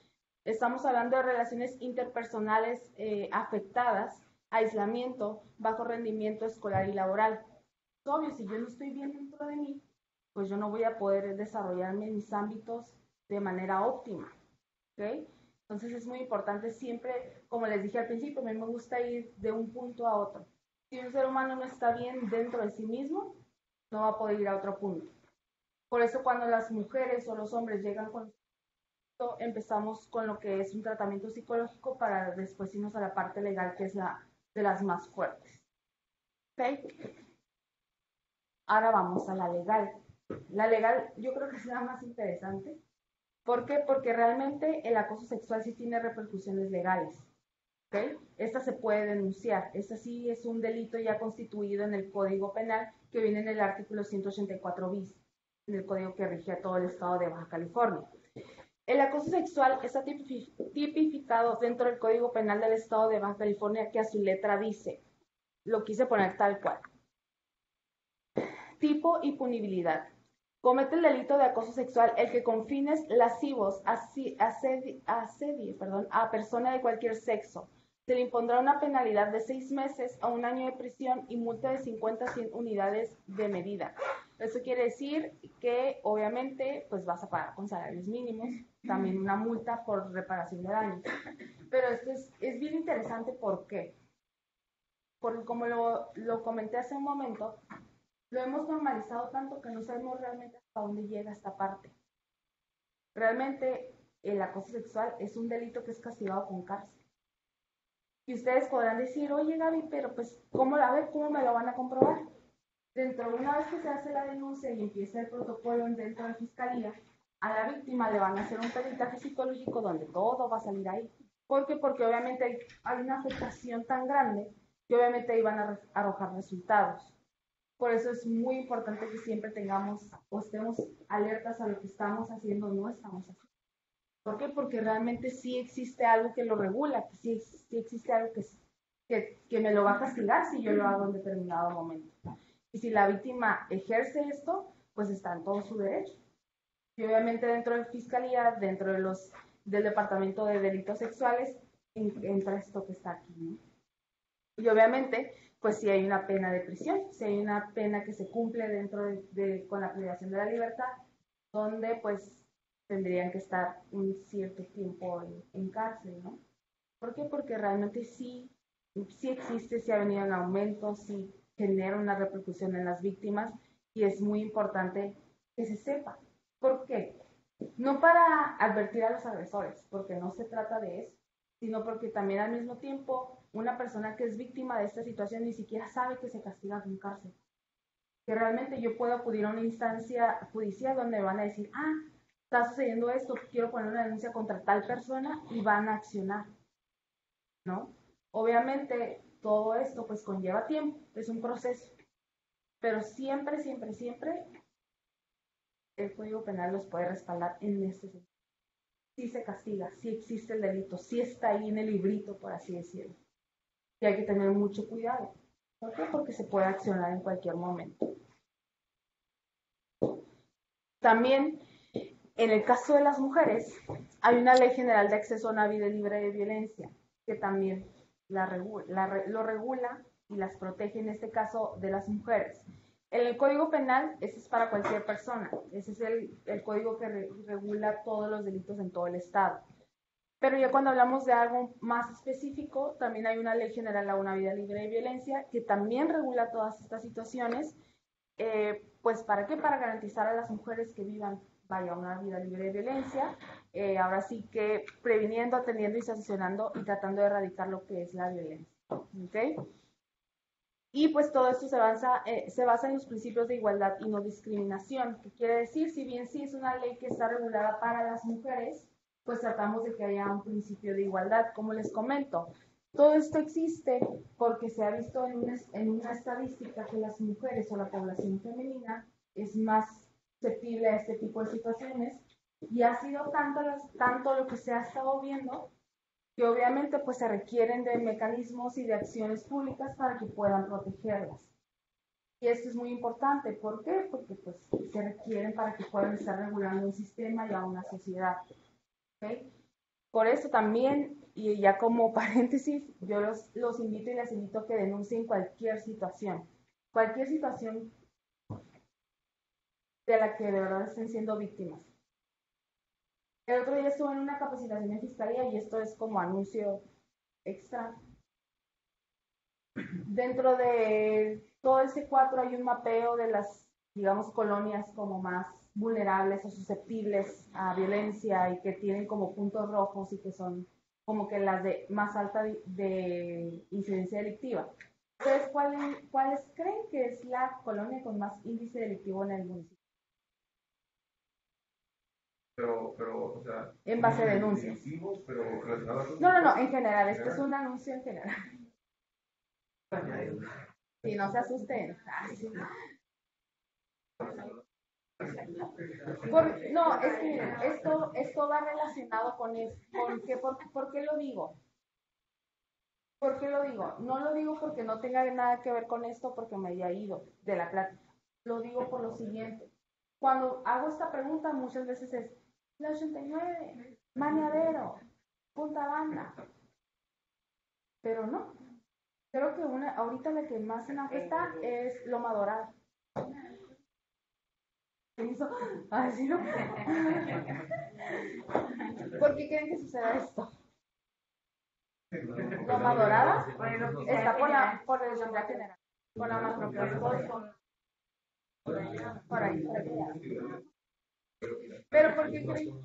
estamos hablando de relaciones interpersonales afectadas, aislamiento, bajo rendimiento escolar y laboral. Es obvio, si yo no estoy bien dentro de mí, pues yo no voy a poder desarrollarme en mis ámbitos de manera óptima. ¿Okay? Entonces es muy importante siempre, como les dije al principio, a mí me gusta ir de un punto a otro. Si un ser humano no está bien dentro de sí mismo, no va a poder ir a otro punto. Por eso cuando las mujeres o los hombres llegan con esto, empezamos con lo que es un tratamiento psicológico para después irnos a la parte legal, que es la de las más fuertes. ¿Okay? Ahora vamos a la legal. La legal yo creo que es la más interesante. ¿Por qué? Porque realmente el acoso sexual sí tiene repercusiones legales. ¿Okay? Esta se puede denunciar. Esta sí es un delito ya constituido en el Código Penal que viene en el artículo 184 bis, en el código que rige a todo el estado de Baja California. El acoso sexual está tipificado dentro del Código Penal del Estado de Baja California, que a su letra dice, lo quise poner tal cual. Tipo y punibilidad. Comete el delito de acoso sexual el que con fines lascivos asedie a persona de cualquier sexo. Se le impondrá una penalidad de 6 meses a 1 año de prisión y multa de 50 a 100 unidades de medida. Eso quiere decir que obviamente pues vas a pagar con salarios mínimos, también una multa por reparación de daños. Pero esto es bien interesante, ¿por qué? Porque como lo comenté hace un momento, lo hemos normalizado tanto que no sabemos realmente hasta dónde llega esta parte. Realmente el acoso sexual es un delito que es castigado con cárcel. Y ustedes podrán decir, oye Gaby, pero pues, ¿cómo me lo van a comprobar? Dentro de una vez que se hace la denuncia y empieza el protocolo dentro de la fiscalía, a la víctima le van a hacer un peritaje psicológico donde todo va a salir ahí. ¿Por qué? Porque obviamente hay una afectación tan grande que obviamente ahí van a arrojar resultados. Por eso es muy importante que siempre tengamos o estemos alertas a lo que estamos haciendo o no estamos haciendo. ¿Por qué? Porque realmente sí existe algo que lo regula, que sí existe algo que me lo va a castigar si yo lo hago en determinado momento. Y si la víctima ejerce esto, pues está en todo su derecho. Y obviamente dentro de Fiscalía, dentro de del Departamento de Delitos Sexuales, entra esto que está aquí, ¿no? Y obviamente, pues si hay una pena de prisión, si hay una pena que se cumple dentro con la privación de la libertad, donde pues tendrían que estar un cierto tiempo en cárcel, ¿no? ¿Por qué? Porque realmente sí existe, sí ha venido en aumento, sí genera una repercusión en las víctimas y es muy importante que se sepa. ¿Por qué? No para advertir a los agresores, porque no se trata de eso, sino porque también al mismo tiempo una persona que es víctima de esta situación ni siquiera sabe que se castiga con cárcel. Que realmente yo puedo acudir a una instancia judicial donde me van a decir, está sucediendo esto, quiero poner una denuncia contra tal persona y van a accionar, ¿no? Obviamente todo esto pues conlleva tiempo, es un proceso, pero siempre, siempre, siempre el Código Penal los puede respaldar en este sentido. Sí se castiga, sí existe el delito, sí está ahí en el librito, por así decirlo. Y hay que tener mucho cuidado. ¿Por qué? Porque se puede accionar en cualquier momento. También, en el caso de las mujeres, hay una ley general de acceso a una vida libre de violencia, que también lo regula y las protege, en este caso, de las mujeres. En el Código Penal, ese es para cualquier persona. Ese es el código que regula todos los delitos en todo el Estado. Pero ya cuando hablamos de algo más específico, también hay una ley general a una vida libre de violencia que también regula todas estas situaciones. Pues ¿para qué? Para garantizar a las mujeres que vivan, una vida libre de violencia. Ahora sí que previniendo, atendiendo y sancionando y tratando de erradicar lo que es la violencia. ¿Okay? Y pues todo esto se basa en los principios de igualdad y no discriminación, que quiere decir, si bien sí es una ley que está regulada para las mujeres, pues tratamos de que haya un principio de igualdad. Como les comento, todo esto existe porque se ha visto en una estadística que las mujeres o la población femenina es más susceptible a este tipo de situaciones y ha sido tanto lo que se ha estado viendo que obviamente pues se requieren de mecanismos y de acciones públicas para que puedan protegerlas. Y esto es muy importante. ¿Por qué? Porque pues se requieren para que puedan estar regulando un sistema y a una sociedad. ¿Okay? Por eso también, y ya como paréntesis, yo los invito y les invito a que denuncien cualquier situación de la que de verdad estén siendo víctimas. El otro día estuve en una capacitación en Fiscalía y esto es como anuncio extra. Dentro de todo ese cuadro hay un mapeo de las, digamos, colonias como más vulnerables o susceptibles a violencia y que tienen como puntos rojos y que son como que las de más alta de incidencia delictiva. Entonces, ¿cuáles creen que es la colonia con más índice delictivo en el municipio? Pero, o sea, en base a denuncias. Pero No, en general, esto es un anuncio en general. Si no se asusten. No, es que esto va relacionado con eso. ¿Por qué lo digo? ¿Por qué lo digo? No lo digo porque no tenga nada que ver con esto, porque me haya ido de la plática. Lo digo por lo siguiente. Cuando hago esta pregunta, muchas veces es, la 89, Maniadero, Punta Banda. Pero no. Creo que ahorita la que más en auge está es Loma Dorada. ¿Qué hizo? Así no. ¿Por qué creen que suceda esto? Loma Dorada está por el Central General, por la Macroplaza, por ahí. Pero ¿por qué creen?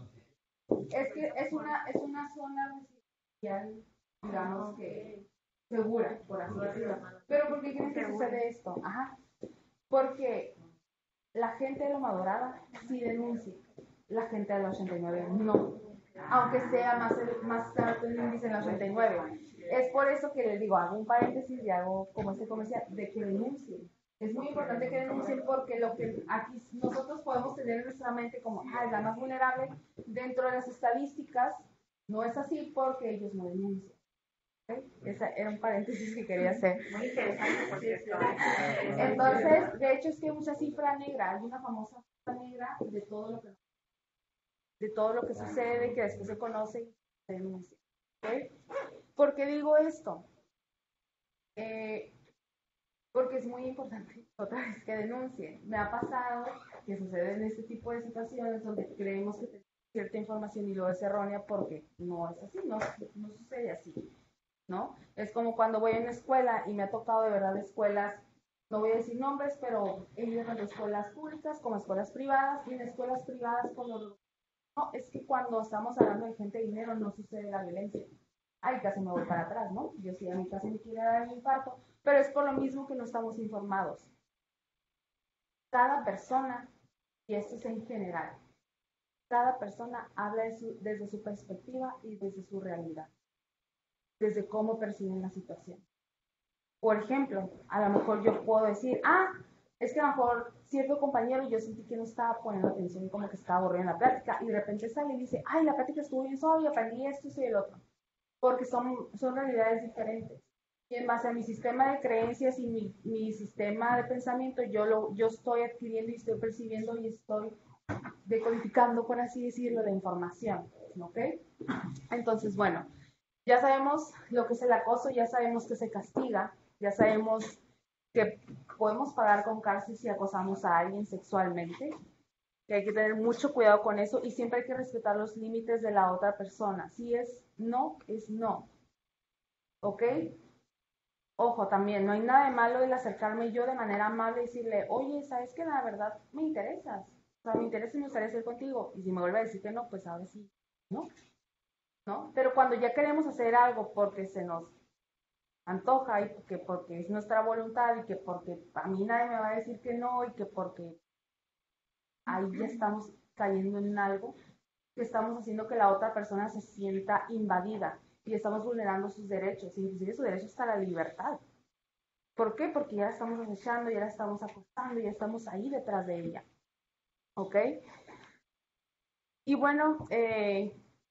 Es que es una zona residencial, digamos que segura, por así decirlo. Pero ¿por qué creen que sucede esto? Ajá. Porque la gente de Loma Dorada sí denuncia, la gente de la 89 no. Aunque sea más alto el índice en la 89. Es por eso que les digo, hago un paréntesis y hago como este comercial de que denuncien. Es muy importante que denuncien porque lo que aquí nosotros podemos tener en nuestra mente como, es la más vulnerable, dentro de las estadísticas, no es así porque ellos no denuncian. ¿Okay? Ese era un paréntesis que quería hacer. Muy interesante, por cierto. Entonces, de hecho es que hay mucha cifra negra, hay una famosa cifra negra de todo lo que sucede, que después se conoce y se denuncia. ¿Okay? ¿Por qué digo esto? Porque es muy importante otra vez que denuncien. Me ha pasado que sucede en este tipo de situaciones donde creemos que tenemos cierta información y luego es errónea porque no es así, no sucede así, ¿no? Es como cuando voy a una escuela y me ha tocado de verdad escuelas, no voy a decir nombres, pero he ido tanto escuelas públicas como escuelas privadas, y en escuelas privadas no, es que cuando estamos hablando de gente de dinero no sucede la violencia. Ay, casi me voy para atrás, ¿no? Yo sí, a mí casi me quiere dar el infarto, pero es por lo mismo que no estamos informados. Cada persona, y esto es en general, cada persona habla desde su perspectiva y desde su realidad, desde cómo perciben la situación. Por ejemplo, a lo mejor yo puedo decir, es que a lo mejor cierto compañero yo sentí que no estaba poniendo atención y como que estaba aburrido en la plática, y de repente sale y dice, la plática estuvo bien suave, aprendí esto y el otro. Porque son realidades diferentes. Y en base a mi sistema de creencias y mi sistema de pensamiento, yo estoy adquiriendo y estoy percibiendo y estoy decodificando, por así decirlo, la información. ¿Ok? Entonces, bueno, ya sabemos lo que es el acoso, ya sabemos que se castiga, ya sabemos que podemos pagar con cárcel si acosamos a alguien sexualmente, que hay que tener mucho cuidado con eso y siempre hay que respetar los límites de la otra persona. Si es no, es no. ¿Ok? Ojo, también, no hay nada de malo el acercarme yo de manera amable y decirle, oye, ¿sabes qué? La verdad, me interesas. O sea, me interesa y me gustaría ser contigo. Y si me vuelve a decir que no, pues ahora sí, ¿no? ¿No? Pero cuando ya queremos hacer algo porque se nos antoja y porque es nuestra voluntad y que porque a mí nadie me va a decir que no y que porque ahí ya estamos cayendo en algo que estamos haciendo que la otra persona se sienta invadida y estamos vulnerando sus derechos, inclusive su derecho hasta la libertad. ¿Por qué? Porque ya la estamos acechando, ya la estamos acostando, ya estamos ahí detrás de ella. ¿Ok? Y bueno,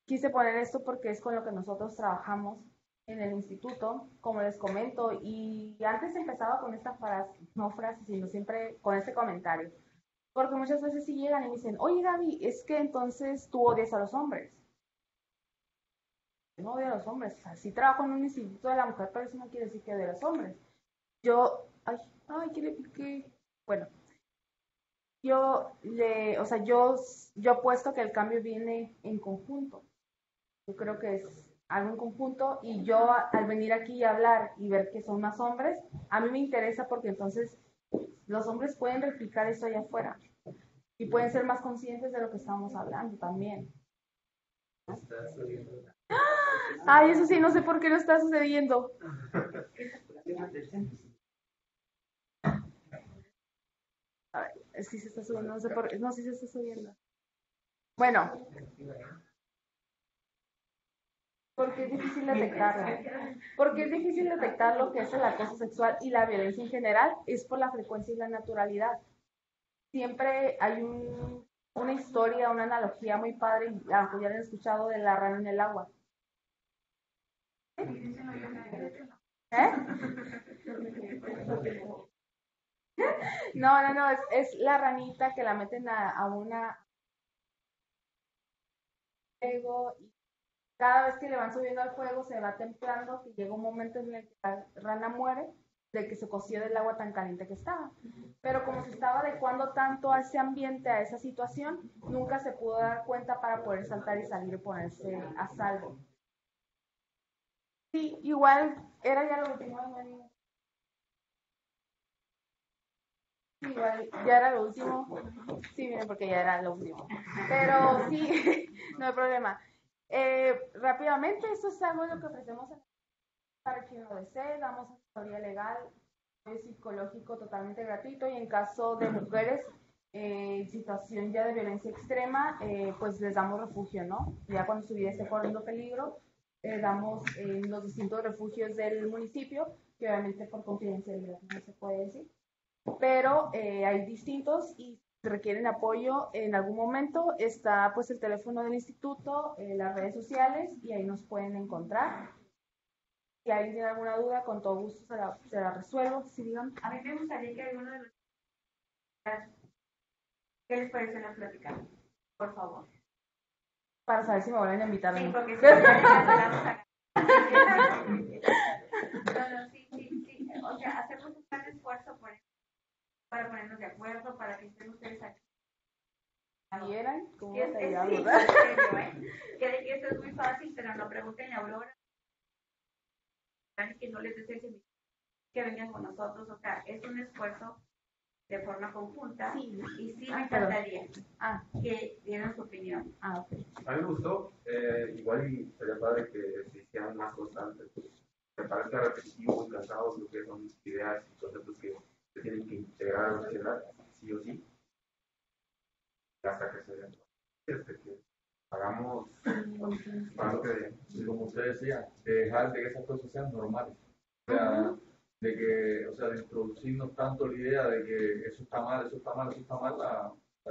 quise poner esto porque es con lo que nosotros trabajamos en el instituto, como les comento, y antes empezaba con esta frase, no frase, sino siempre con este comentario. Porque muchas veces sí llegan y me dicen, oye Gaby, es que entonces tú odias a los hombres. No odio a los hombres. O sea, sí trabajo en un instituto de la mujer, pero eso no quiere decir que odio a los hombres. ¿Qué le piqué? Bueno, yo apuesto que el cambio viene en conjunto. Yo creo que es algo en conjunto y yo al venir aquí y hablar y ver que son más hombres, a mí me interesa porque entonces los hombres pueden replicar esto allá afuera y pueden ser más conscientes de lo que estamos hablando también. Eso sí, no sé por qué no está sucediendo. A ver, sí se está subiendo, no sé por qué. No, sí se está subiendo. Bueno. Porque es difícil detectarlo. Porque es difícil detectar lo que es el acoso sexual y la violencia en general, es por la frecuencia y la naturalidad. Siempre hay un una historia, una analogía muy padre, aunque ya han escuchado de la rana en el agua. ¿Eh? No, es la ranita que la meten a una fuego y cada vez que le van subiendo al fuego se va templando y llega un momento en el que la rana muere de que se coció del agua tan caliente que estaba. Pero como se estaba adecuando tanto a ese ambiente, a esa situación, nunca se pudo dar cuenta para poder saltar y salir y ponerse a salvo. Sí, igual era ya lo último. Igual ya era lo último. Sí, miren, porque ya era lo último. Pero sí, no hay problema. Rápidamente, esto es algo de lo que ofrecemos para quien lo desee. Damos asesoría legal, psicológico totalmente gratuito y en caso de mujeres en situación ya de violencia extrema, pues les damos refugio, ¿no? Ya cuando su vida esté corriendo peligro, damos en los distintos refugios del municipio, que obviamente por confidencialidad no se puede decir, pero hay distintos y requieren apoyo en algún momento. Está pues el teléfono del instituto, las redes sociales y ahí nos pueden encontrar. Si alguien tiene alguna duda, con todo gusto se la resuelvo. Sí, digan. A mí me gustaría que alguno de los... ¿Qué les parece la plática? Por favor. Para saber si me vuelven a invitar. Sí, porque si ya sí. O sea, hacemos un gran esfuerzo para ponernos de acuerdo, para que estén ustedes aquí. ¿Vieran? ¿Cómo Sí, te llamo? en serio, que de que esto es muy fácil, pero no pregunten a Aurora. Que no les deseen que vengan con nosotros. O sea, es un esfuerzo de forma conjunta y sí me encantaría que dieran su opinión. Okay. A mí me gustó, igual y sería padre que se hicieran más constantes. Me parece repetitivo y cansado lo que son ideas y conceptos que se tienen que integrar a la sociedad, sí o sí, hasta que se den. Que hagamos parte de, como usted decía, dejar de que esas cosas sean normales. O sea, de que, o sea, de introducirnos tanto la idea de que eso está mal, a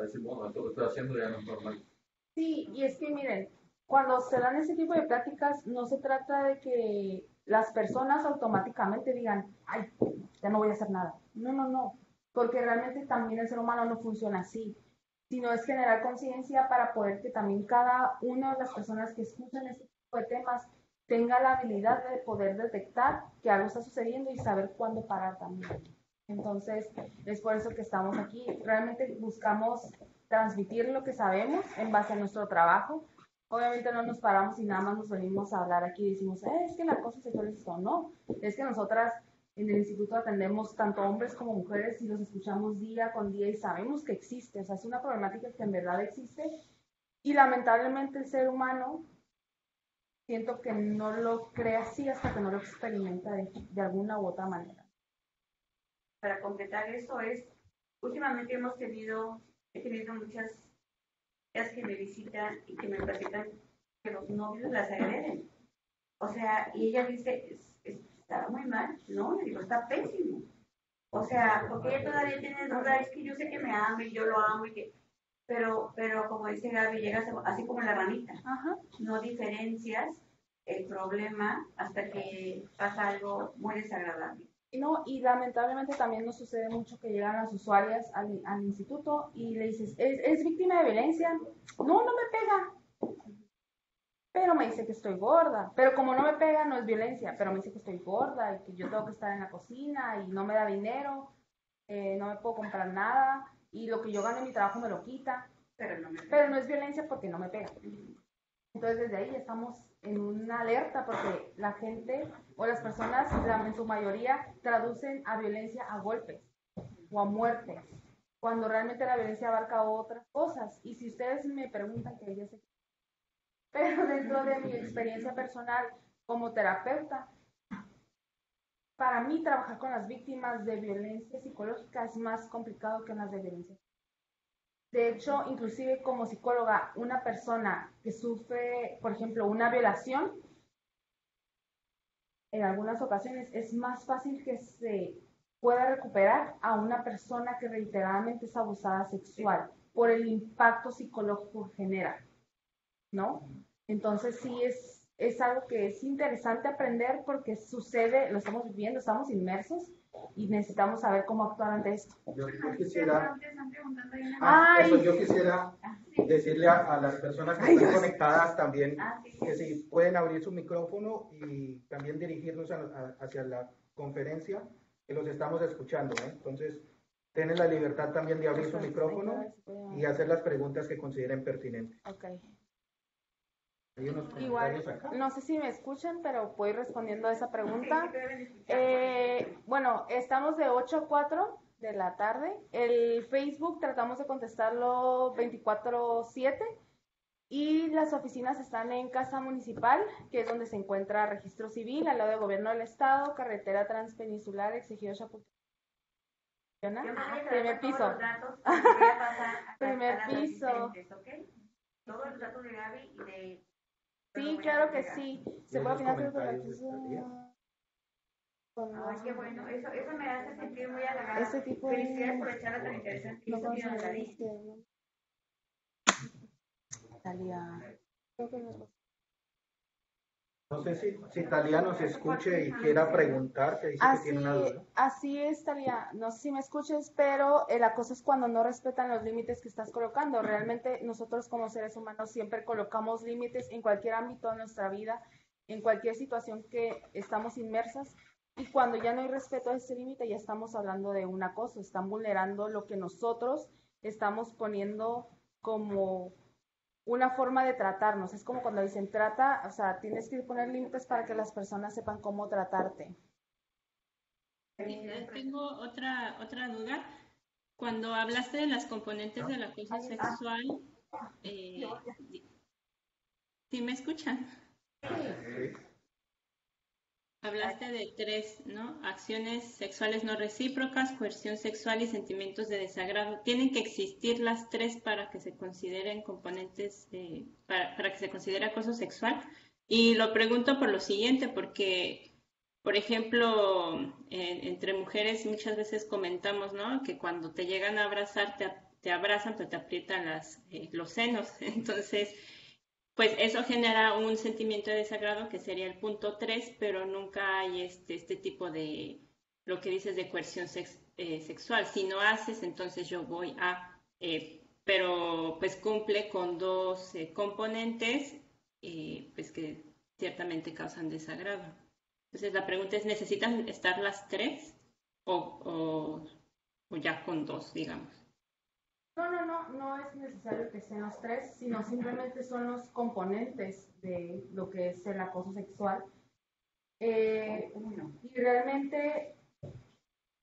decir, bueno, esto que estoy haciendo ya no es normal. Sí, y es que miren, cuando se dan ese tipo de pláticas, no se trata de que las personas automáticamente digan, ay, ya no voy a hacer nada. No, porque realmente también el ser humano no funciona así, sino es generar conciencia para poder que también cada una de las personas que escuchan este tipo de temas tenga la habilidad de poder detectar que algo está sucediendo y saber cuándo parar también. Entonces, es por eso que estamos aquí. Realmente buscamos transmitir lo que sabemos en base a nuestro trabajo. Obviamente no nos paramos y nada más nos venimos a hablar aquí y decimos, es que la cosa sexual es esto. No, es que nosotras en el instituto atendemos tanto hombres como mujeres y los escuchamos día con día y sabemos que existe. O sea, es una problemática que en verdad existe y lamentablemente el ser humano siento que no lo cree así hasta que no lo experimenta de alguna u otra manera. Para completar eso últimamente he tenido muchas que me visitan y que me platican que los novios las agreden. O sea, y ella dice, está muy mal, ¿no? Le digo, está pésimo. O sea, porque ella todavía tiene duda, es que yo sé que me ama y yo lo amo y que... Pero como dice Gaby, llegas así como la ranita. Ajá. No diferencias el problema hasta que pasa algo muy desagradable. No, y lamentablemente también nos sucede mucho que llegan las usuarias al instituto y le dices, ¿es víctima de violencia? No me pega, pero me dice que estoy gorda. Pero como no me pega, no es violencia, pero me dice que estoy gorda y que yo tengo que estar en la cocina y no me da dinero, no me puedo comprar nada y lo que yo gano en mi trabajo me lo quita. Pero no es violencia porque no me pega. Entonces desde ahí estamos en una alerta porque la gente o las personas en su mayoría traducen a violencia a golpes o a muertes, cuando realmente la violencia abarca otras cosas. Y si ustedes me preguntan, que yo sé, pero dentro de mi experiencia personal como terapeuta, para mí trabajar con las víctimas de violencia psicológica es más complicado que las de violencia. De hecho, inclusive como psicóloga, una persona que sufre, por ejemplo, una violación, en algunas ocasiones es más fácil que se pueda recuperar a una persona que reiteradamente es abusada sexual por el impacto psicológico que genera, ¿no? Entonces sí es algo que es interesante aprender porque sucede, lo estamos viviendo, estamos inmersos y necesitamos saber cómo actuar ante esto. Yo quisiera, Ay. eso, yo quisiera decirle a las personas que están conectadas también que si pueden abrir su micrófono y también dirigirnos hacia la conferencia, que los estamos escuchando, ¿eh? Entonces, tienen la libertad también de abrir su micrófono y hacer las preguntas que consideren pertinentes. Okay. Hay unos Igual, comentarios acá. no sé si me escuchan, pero voy respondiendo a esa pregunta. Bueno, estamos de 8 a 4 de la tarde. El Facebook tratamos de contestarlo 24/7 y las oficinas están en Casa Municipal, que es donde se encuentra Registro Civil, al lado del Gobierno del Estado, Carretera Transpeninsular, Exigido Chapultepec. Primer piso. Primer piso. Todos los datos de Gaby y de... Sí, claro que sí. Se puede opinar sobre la Ay, qué bueno. Eso me hace sentir muy halagada. Ese tipo de... Felicidades por la charla tan interesante. No Eso vamos a ver David. Talía. No sé si Talía nos escuche y quiera preguntar, que dice que tiene una duda. Así es, Talía. No sé si me escuches, pero la cosa es cuando no respetan los límites que estás colocando. Realmente nosotros como seres humanos siempre colocamos límites en cualquier ámbito de nuestra vida, en cualquier situación que estamos inmersas. Y cuando ya no hay respeto a ese límite, ya estamos hablando de un acoso. Están vulnerando lo que nosotros estamos poniendo como una forma de tratarnos. Es como cuando dicen trata, o sea, tienes que poner límites para que las personas sepan cómo tratarte. Tengo otra duda. Cuando hablaste de las componentes del acoso sexual, ¿sí me escuchan? Sí. Hablaste de 3, ¿no? Acciones sexuales no recíprocas, coerción sexual y sentimientos de desagrado. ¿Tienen que existir las 3 para que se consideren componentes, para que se considere acoso sexual? Y lo pregunto por lo siguiente, porque, por ejemplo, entre mujeres muchas veces comentamos, ¿no? Que cuando te llegan a abrazar, te abrazan, pero te aprietan los senos. Entonces, pues eso genera un sentimiento de desagrado que sería el punto 3, pero nunca hay este tipo de, lo que dices de coerción sexual. Si no haces, entonces yo voy a, pero pues cumple con 2 componentes pues que ciertamente causan desagrado. Entonces la pregunta es, ¿necesitan estar las 3 o ya con 2, digamos? No es necesario que estén los 3, sino simplemente son los componentes de lo que es el acoso sexual. Y realmente,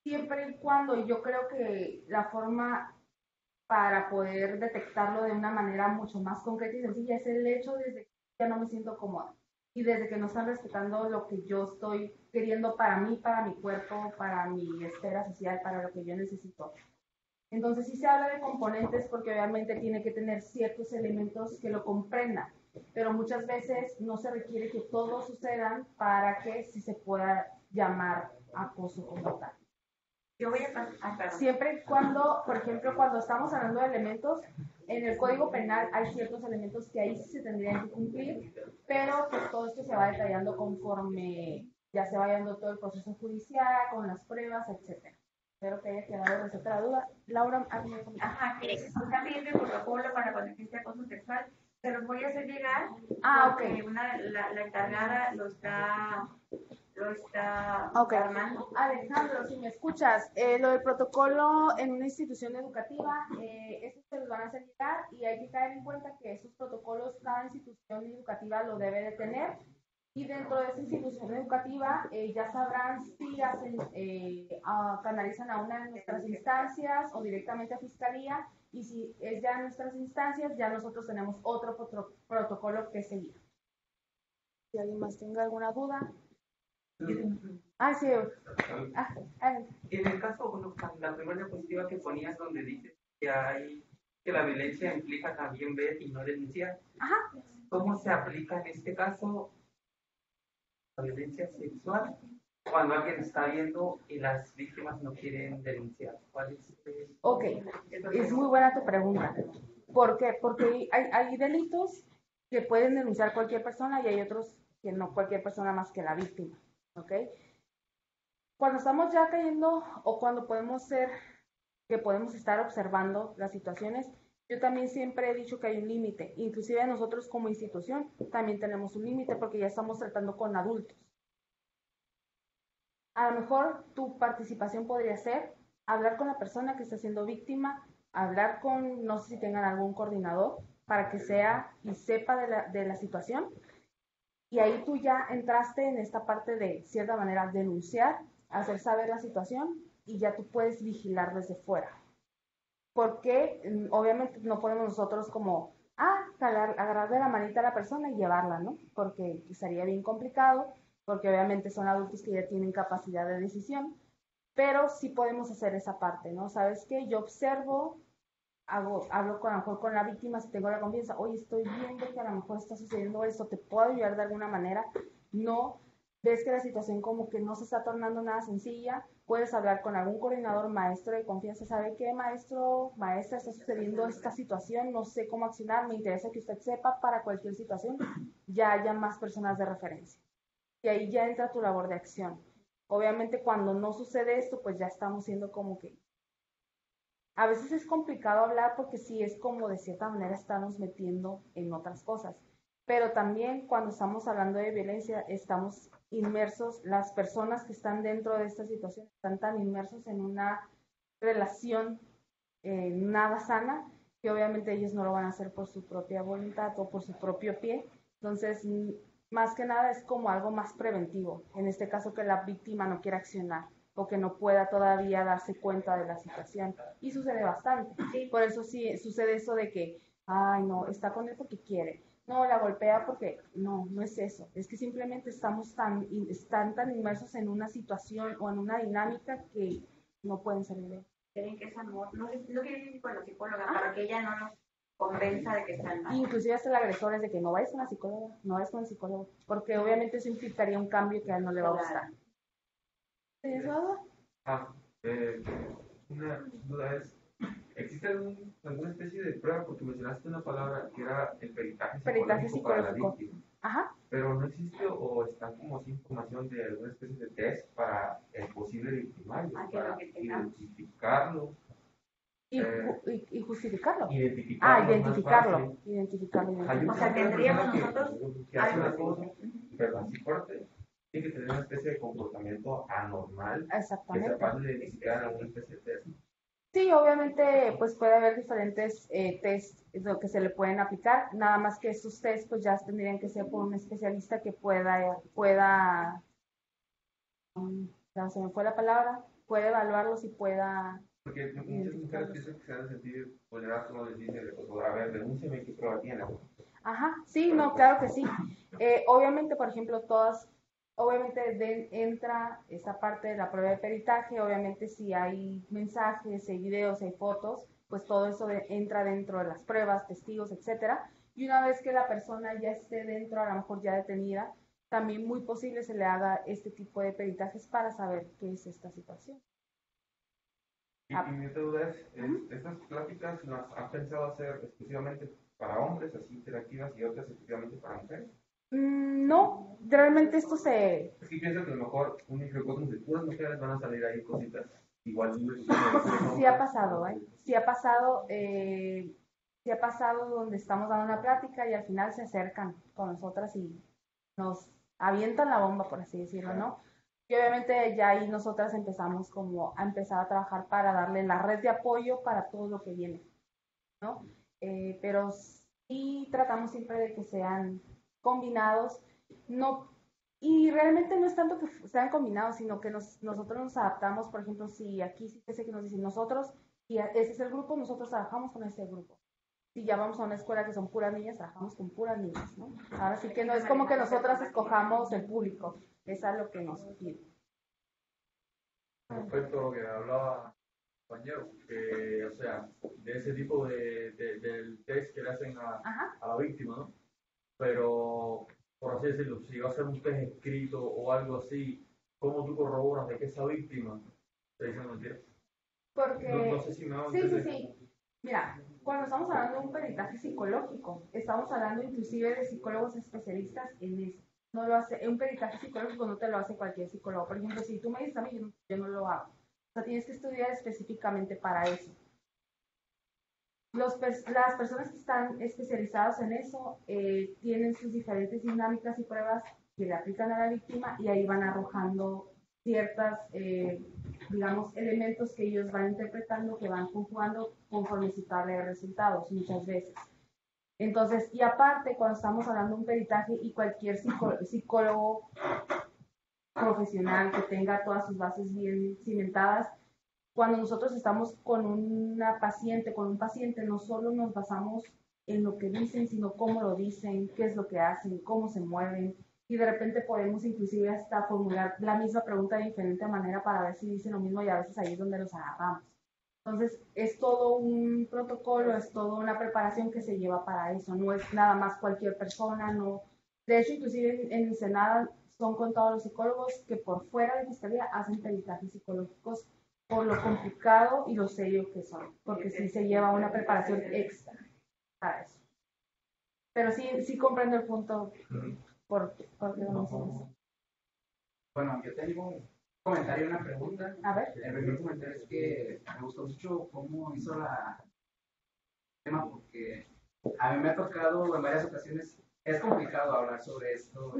siempre y cuando, yo creo que la forma para poder detectarlo de una manera mucho más concreta y sencilla es el hecho desde que ya no me siento cómoda y desde que no están respetando lo que yo estoy queriendo para mí, para mi cuerpo, para mi esfera social, para lo que yo necesito. Entonces sí se habla de componentes porque obviamente tiene que tener ciertos elementos que lo comprendan, pero muchas veces no se requiere que todos sucedan para que sí se pueda llamar acoso como tal. Yo voy a pasar. Siempre y cuando, por ejemplo, cuando estamos hablando de elementos, en el Código Penal hay ciertos elementos que ahí sí se tendrían que cumplir, pero pues todo esto se va detallando conforme ya se vaya dando todo el proceso judicial, con las pruebas, etcétera. Espero que haya quedado resuelta la duda. Laura, ajá, que se está pidiendo el protocolo para cuando existe acoso sexual, se los voy a hacer llegar. Okay. La encargada lo está armando. Alejandro, si me escuchas, lo del protocolo en una institución educativa, estos se los van a hacer llegar y hay que caer en cuenta que esos protocolos cada institución educativa lo debe de tener. Y dentro de esa institución educativa ya sabrán si hacen, canalizan a una de nuestras instancias o directamente a Fiscalía, y si es ya en nuestras instancias, ya nosotros tenemos otro protocolo que seguir. Si alguien más tenga alguna duda. Sí. En el caso, bueno, la primera diapositiva que ponías donde dices que la violencia implica también ver y no denunciar. Ajá. ¿Cómo se aplica en este caso la violencia sexual cuando alguien está viendo y las víctimas no quieren denunciar? ¿Cuál es? Ok, es muy buena tu pregunta. ¿Por qué? Porque hay delitos que pueden denunciar cualquier persona y hay otros que no cualquier persona más que la víctima. ¿Ok? Cuando estamos ya cayendo o cuando podemos estar observando las situaciones, yo también siempre he dicho que hay un límite. Inclusive nosotros como institución también tenemos un límite porque ya estamos tratando con adultos. A lo mejor tu participación podría ser hablar con la persona que está siendo víctima, hablar con, no sé si tengan algún coordinador para que sea y sepa de la situación. Y ahí tú ya entraste en esta parte de cierta manera denunciar, hacer saber la situación y ya tú puedes vigilar desde fuera. Porque obviamente no podemos nosotros como, agarrar de la manita a la persona y llevarla, ¿no? Porque sería bien complicado, porque obviamente son adultos que ya tienen capacidad de decisión, pero sí podemos hacer esa parte, ¿no? ¿Sabes qué? Yo observo, hablo a lo mejor con la víctima si tengo la confianza, oye, estoy viendo que a lo mejor está sucediendo esto, ¿te puedo ayudar de alguna manera? No, ves que la situación como que no se está tornando nada sencilla, puedes hablar con algún coordinador maestro de confianza, ¿sabe qué, maestro, maestra, está sucediendo esta situación? No sé cómo accionar, me interesa que usted sepa para cualquier situación, ya haya más personas de referencia. Y ahí ya entra tu labor de acción. Obviamente cuando no sucede esto, pues ya estamos siendo como que... A veces es complicado hablar porque sí es como de cierta manera estamos metiendo en otras cosas. Pero también cuando estamos hablando de violencia, estamos inmersos, las personas que están dentro de esta situación están tan inmersos en una relación nada sana que obviamente ellos no lo van a hacer por su propia voluntad o por su propio pie. Entonces, más que nada es como algo más preventivo. En este caso que la víctima no quiera accionar o que no pueda todavía darse cuenta de la situación. Y sucede bastante. Por eso sí sucede eso de que, ay, no, está con él porque quiere. No, la golpea porque no es eso. Es que simplemente están tan inmersos en una situación o en una dinámica que no pueden salir de él. Creen que es amor. No quieren ir con la psicóloga para que ella no nos convenza de que están mal. Inclusive hasta el agresor es de que no vayas con la psicóloga, no vayas con el psicólogo, porque obviamente eso implicaría un cambio que a él no le va a gustar. ¿Tienes duda? Una duda es, ¿existe alguna especie de prueba? Porque mencionaste una palabra que era el peritaje psicológico para la víctima. Ajá. Pero no existe o está como sin información de alguna especie de test para el posible victimario, para identificarlo. Y justificarlo. Identificarlo. O sea, tendríamos nosotros que hace una cosa, pero así fuerte, tiene que tener una especie de comportamiento anormal. Exactamente. Que capaz de identificar alguna especie de test. Sí, obviamente, pues puede haber diferentes test que se le pueden aplicar, nada más que esos test pues ya tendrían que ser por un especialista que pueda, ya se me fue la palabra, puede evaluarlos y pueda... Porque muchas mujeres piensan que se van a sentir vulneradas como decirle, pues, a ver, denúnciame, ¿qué prueba tiene? Ajá, sí, no, claro que sí. Obviamente, por ejemplo, obviamente entra esa parte de la prueba de peritaje, obviamente si hay mensajes, hay videos, hay fotos, pues todo eso entra dentro de las pruebas, testigos, etcétera. Y una vez que la persona ya esté dentro, a lo mejor ya detenida, también muy posible se le haga este tipo de peritajes para saber qué es esta situación. Y mi otra duda es, ¿estas pláticas las has pensado hacer exclusivamente para hombres, así interactivas, y otras exclusivamente para mujeres? No, realmente esto se... Es que pienso que a lo mejor un microcosmos de puras mujeres van a salir ahí cositas igual. Sí ha pasado, sí ha pasado donde estamos dando una plática y al final se acercan con nosotras y nos avientan la bomba, por así decirlo, ¿no? Y obviamente ya ahí nosotras empezamos como a empezar a trabajar para darle la red de apoyo para todo lo que viene, ¿no? Pero sí tratamos siempre de que sean combinados, no, y realmente no es tanto que sean combinados, sino que nosotros nos adaptamos, por ejemplo, si aquí sí que nos dicen nosotros, y ese es el grupo, nosotros trabajamos con ese grupo. Si ya vamos a una escuela que son puras niñas, trabajamos con puras niñas, ¿no? Ahora sí que no es como que nosotras escojamos el público, es a lo que nos pide. Respecto a lo que hablaba compañero, que, o sea, de ese tipo del test que le hacen a la víctima, ¿no? Pero, por así decirlo, si va a ser un test escrito o algo así, ¿cómo tú corroboras de que esa víctima te dice mentira? Porque... No sé si me va a entender. Sí. Mira, cuando estamos hablando de un peritaje psicológico, estamos hablando inclusive de psicólogos especialistas en eso. No lo hace, un peritaje psicológico no te lo hace cualquier psicólogo. Por ejemplo, si tú me dices a mí, yo no lo hago. O sea, tienes que estudiar específicamente para eso. Las personas que están especializadas en eso tienen sus diferentes dinámicas y pruebas que le aplican a la víctima y ahí van arrojando ciertas, digamos, elementos que ellos van interpretando, que van conjugando conforme su tabla de resultados muchas veces. Entonces, y aparte, cuando estamos hablando de un peritaje y cualquier psicólogo profesional que tenga todas sus bases bien cimentadas, cuando nosotros estamos con una paciente, con un paciente, no solo nos basamos en lo que dicen, sino cómo lo dicen, qué es lo que hacen, cómo se mueven, y de repente podemos inclusive hasta formular la misma pregunta de diferente manera para ver si dicen lo mismo y a veces ahí es donde los agarramos. Entonces, es todo un protocolo, es toda una preparación que se lleva para eso, no es nada más cualquier persona, no. De hecho, inclusive en Ensenada son contados los psicólogos que por fuera de fiscalía hacen peritajes psicológicos por lo complicado y lo serio que son, porque sí se lleva una preparación extra para eso. Pero sí comprendo el punto por qué lo mencionas. Bueno, yo tengo un comentario y una pregunta. A ver. El primer comentario es que me gustó mucho cómo hizo la tema, porque a mí me ha tocado en varias ocasiones, es complicado hablar sobre esto,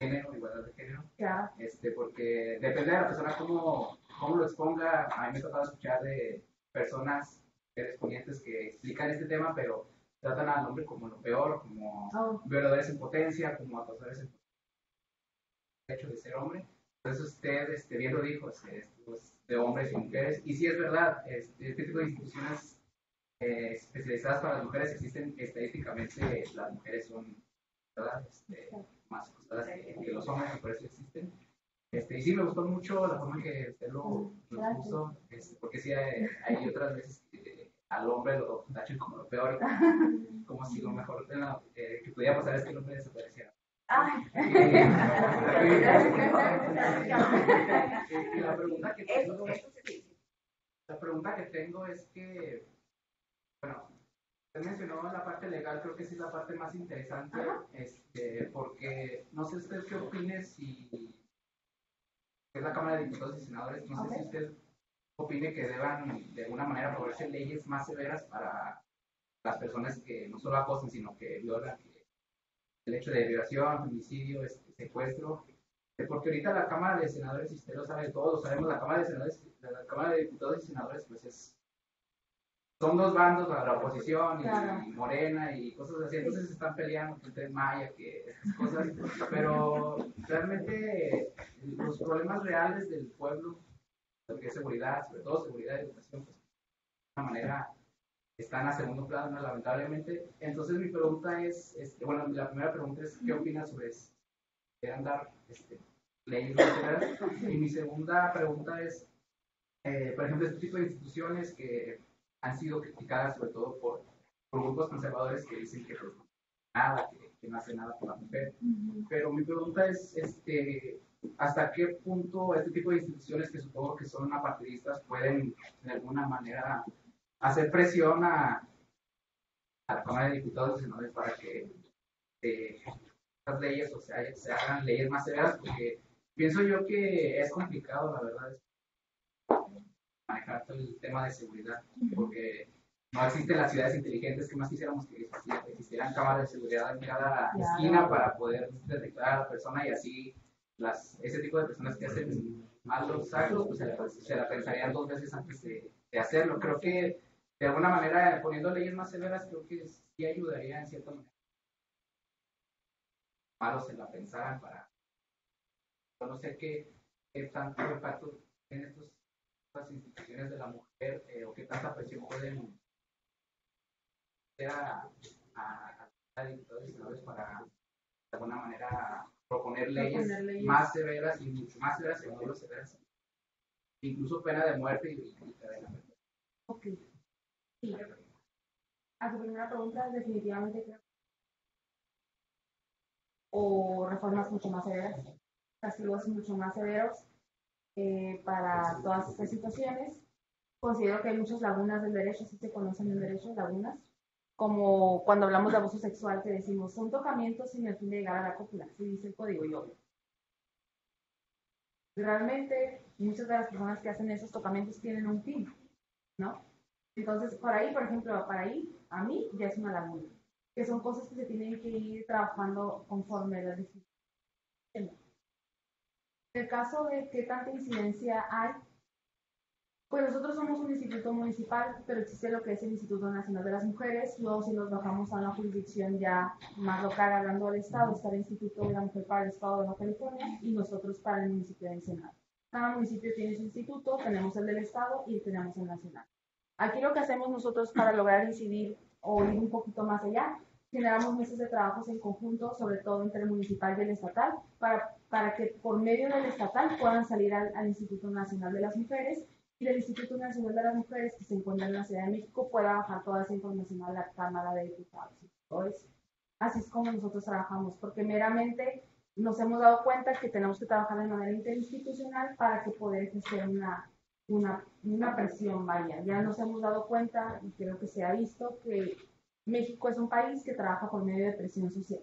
género, igualdad de género, claro. Porque depende de la persona cómo lo exponga. A mí me ha tocado escuchar de personas, respondientes que explican este tema, pero tratan al hombre como lo peor, como violadores en potencia, como acosadores en potencia, el hecho de ser hombre. Entonces usted bien lo dijo, de hombres y mujeres, y sí es verdad, este tipo de instituciones especializadas para las mujeres existen estadísticamente. Las mujeres son, ¿verdad? Más acosadas que los hombres, por eso existen. Y sí me gustó mucho la forma que usted lo puso, porque sí hay otras veces que al hombre lo tachan como lo peor, como si lo mejor que podía pasar es que el hombre desapareciera. Y la pregunta que tengo es que, bueno, usted mencionó la parte legal, creo que sí es la parte más interesante, porque no sé usted qué opine si es la Cámara de Diputados y Senadores, no sé si usted opine que deban de alguna manera aprobarse leyes más severas para las personas que no solo acosan, sino que violan, el hecho de violación, homicidio, secuestro, porque ahorita la Cámara de Senadores, y usted lo sabe, todos lo sabemos, la Cámara de Diputados y Senadores, pues son dos bandos, la oposición y Morena y cosas así, entonces se están peleando que usted Maya, que estas cosas, pero realmente los problemas reales del pueblo, lo que es seguridad, sobre todo seguridad y educación, pues de alguna manera están a segundo plano, lamentablemente. Entonces mi pregunta es, bueno, la primera pregunta es, ¿qué opinas sobre eso? ¿Deberían dar leyes más severas? Y mi segunda pregunta es, por ejemplo, este tipo de instituciones que han sido criticadas sobre todo por grupos conservadores que dicen que pues, nada, que no hace nada por la mujer. Pero mi pregunta es, ¿hasta qué punto este tipo de instituciones, que supongo que son apartidistas, pueden de alguna manera hacer presión a la Cámara de Diputados y Senadores para que estas leyes, o sea, se hagan leyes más severas? Porque pienso yo que es complicado, la verdad, manejar todo el tema de seguridad, porque no existen las ciudades inteligentes. Que más quisiéramos que existieran cámaras de seguridad en cada esquina para poder detectar a la persona, y así ese tipo de personas que hacen malos actos pues se la pensarían dos veces antes de hacerlo. Creo que de alguna manera poniendo leyes más severas, creo que sí ayudaría en cierta manera. Malos se la pensaran para... Yo no sé qué tanto impacto tienen estas instituciones de la mujer, o qué tanta presión pueden hacer a diputados y senadores para de alguna manera proponer leyes más severas y mucho más severas, que no lo severas, incluso pena de muerte y cadena. Ok. Sí. A tu primera pregunta, definitivamente creo. O reformas mucho más severas. castigos mucho más severos para todas estas situaciones. Considero que hay muchas lagunas del derecho, si se conocen el derecho, lagunas, como cuando hablamos de abuso sexual, que decimos, son tocamientos sin el fin de llegar a la cópula, así dice el código, y obvio. Realmente, muchas de las personas que hacen esos tocamientos tienen un fin, ¿no? Entonces, por ahí, por ejemplo, para ahí, a mí ya es una laguna, que son cosas que se tienen que ir trabajando conforme las decisiones. En el caso de qué tanta incidencia hay, pues nosotros somos un instituto municipal, pero existe lo que es el Instituto Nacional de las Mujeres. Luego, si nos bajamos a una jurisdicción ya más local, hablando del Estado, está el Instituto de la Mujer para el Estado de Baja California y nosotros para el municipio de Ensenada. Cada municipio tiene su instituto, tenemos el del Estado y tenemos el nacional. Aquí lo que hacemos nosotros para lograr incidir o ir un poquito más allá, generamos meses de trabajos en conjunto, sobre todo entre el municipal y el estatal, para que por medio del estatal puedan salir al Instituto Nacional de las Mujeres, y del Instituto Nacional de las Mujeres, que se encuentra en la Ciudad de México, pueda bajar toda esa información a la Cámara de Diputados. Entonces, así es como nosotros trabajamos, porque meramente nos hemos dado cuenta que tenemos que trabajar de manera interinstitucional para que poder ejercer una presión, vaya. Ya nos hemos dado cuenta, y creo que se ha visto, que México es un país que trabaja por medio de presión social,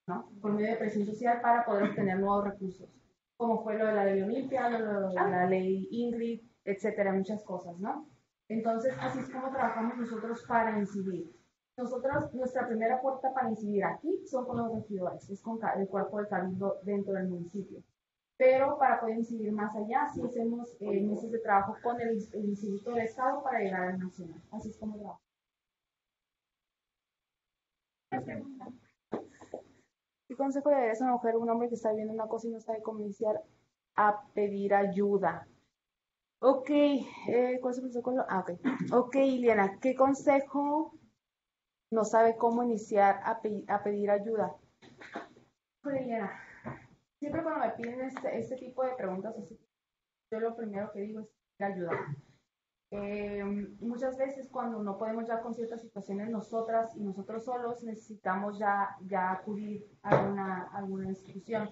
¿no? Por medio de presión social para poder obtener nuevos recursos, como fue lo de la ley Olimpia, lo de la ley Ingrid, etcétera, muchas cosas, ¿no? Entonces, así es como trabajamos nosotros para incidir. Nosotros, nuestra primera puerta para incidir aquí son con los regidores, es con el cuerpo de cabildo dentro del municipio. Pero para poder incidir más allá, sí hacemos meses de trabajo con el Instituto del Estado para llegar al nacional. Así es como trabajamos. ¿Qué consejo le darías a una mujer o un hombre que está viviendo una cosa y no sabe cómo iniciar a pedir ayuda? Ok, ¿cuál es el protocolo? Ok, Iliana, ¿qué consejo no sabe cómo iniciar a pedir ayuda? Iliana, siempre cuando me piden este tipo de preguntas, yo lo primero que digo es pedir ayuda. Muchas veces cuando no podemos ya con ciertas situaciones nosotras y nosotros solos, necesitamos ya acudir a alguna institución.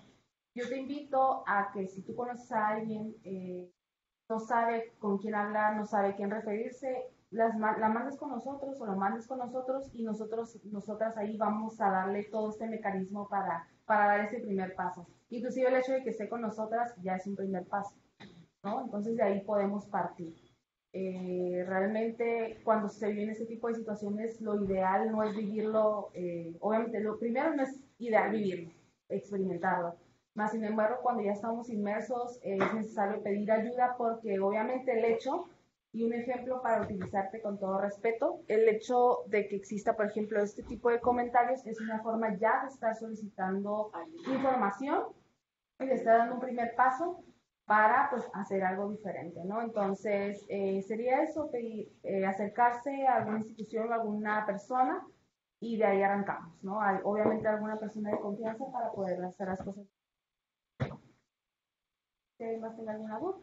Yo te invito a que si tú conoces a alguien, no sabe con quién hablar, no sabe quién referirse, la mandes con nosotros o lo mandes con nosotros y nosotras ahí vamos a darle todo este mecanismo para dar ese primer paso. Inclusive el hecho de que esté con nosotras ya es un primer paso, ¿no? Entonces de ahí podemos partir. Realmente cuando se vive en este tipo de situaciones, lo ideal no es vivirlo, obviamente lo primero no es ideal vivirlo, experimentarlo. Más sin embargo, cuando ya estamos inmersos, es necesario pedir ayuda porque obviamente el hecho, y un ejemplo para utilizarte con todo respeto, el hecho de que exista, por ejemplo, este tipo de comentarios es una forma ya de estar solicitando información y de estar dando un primer paso para pues hacer algo diferente, ¿no? Entonces, sería eso, pedir, acercarse a alguna institución o a alguna persona y de ahí arrancamos, ¿no? Hay, obviamente alguna persona de confianza para poder hacer las cosas. ¿Más tenga alguna duda?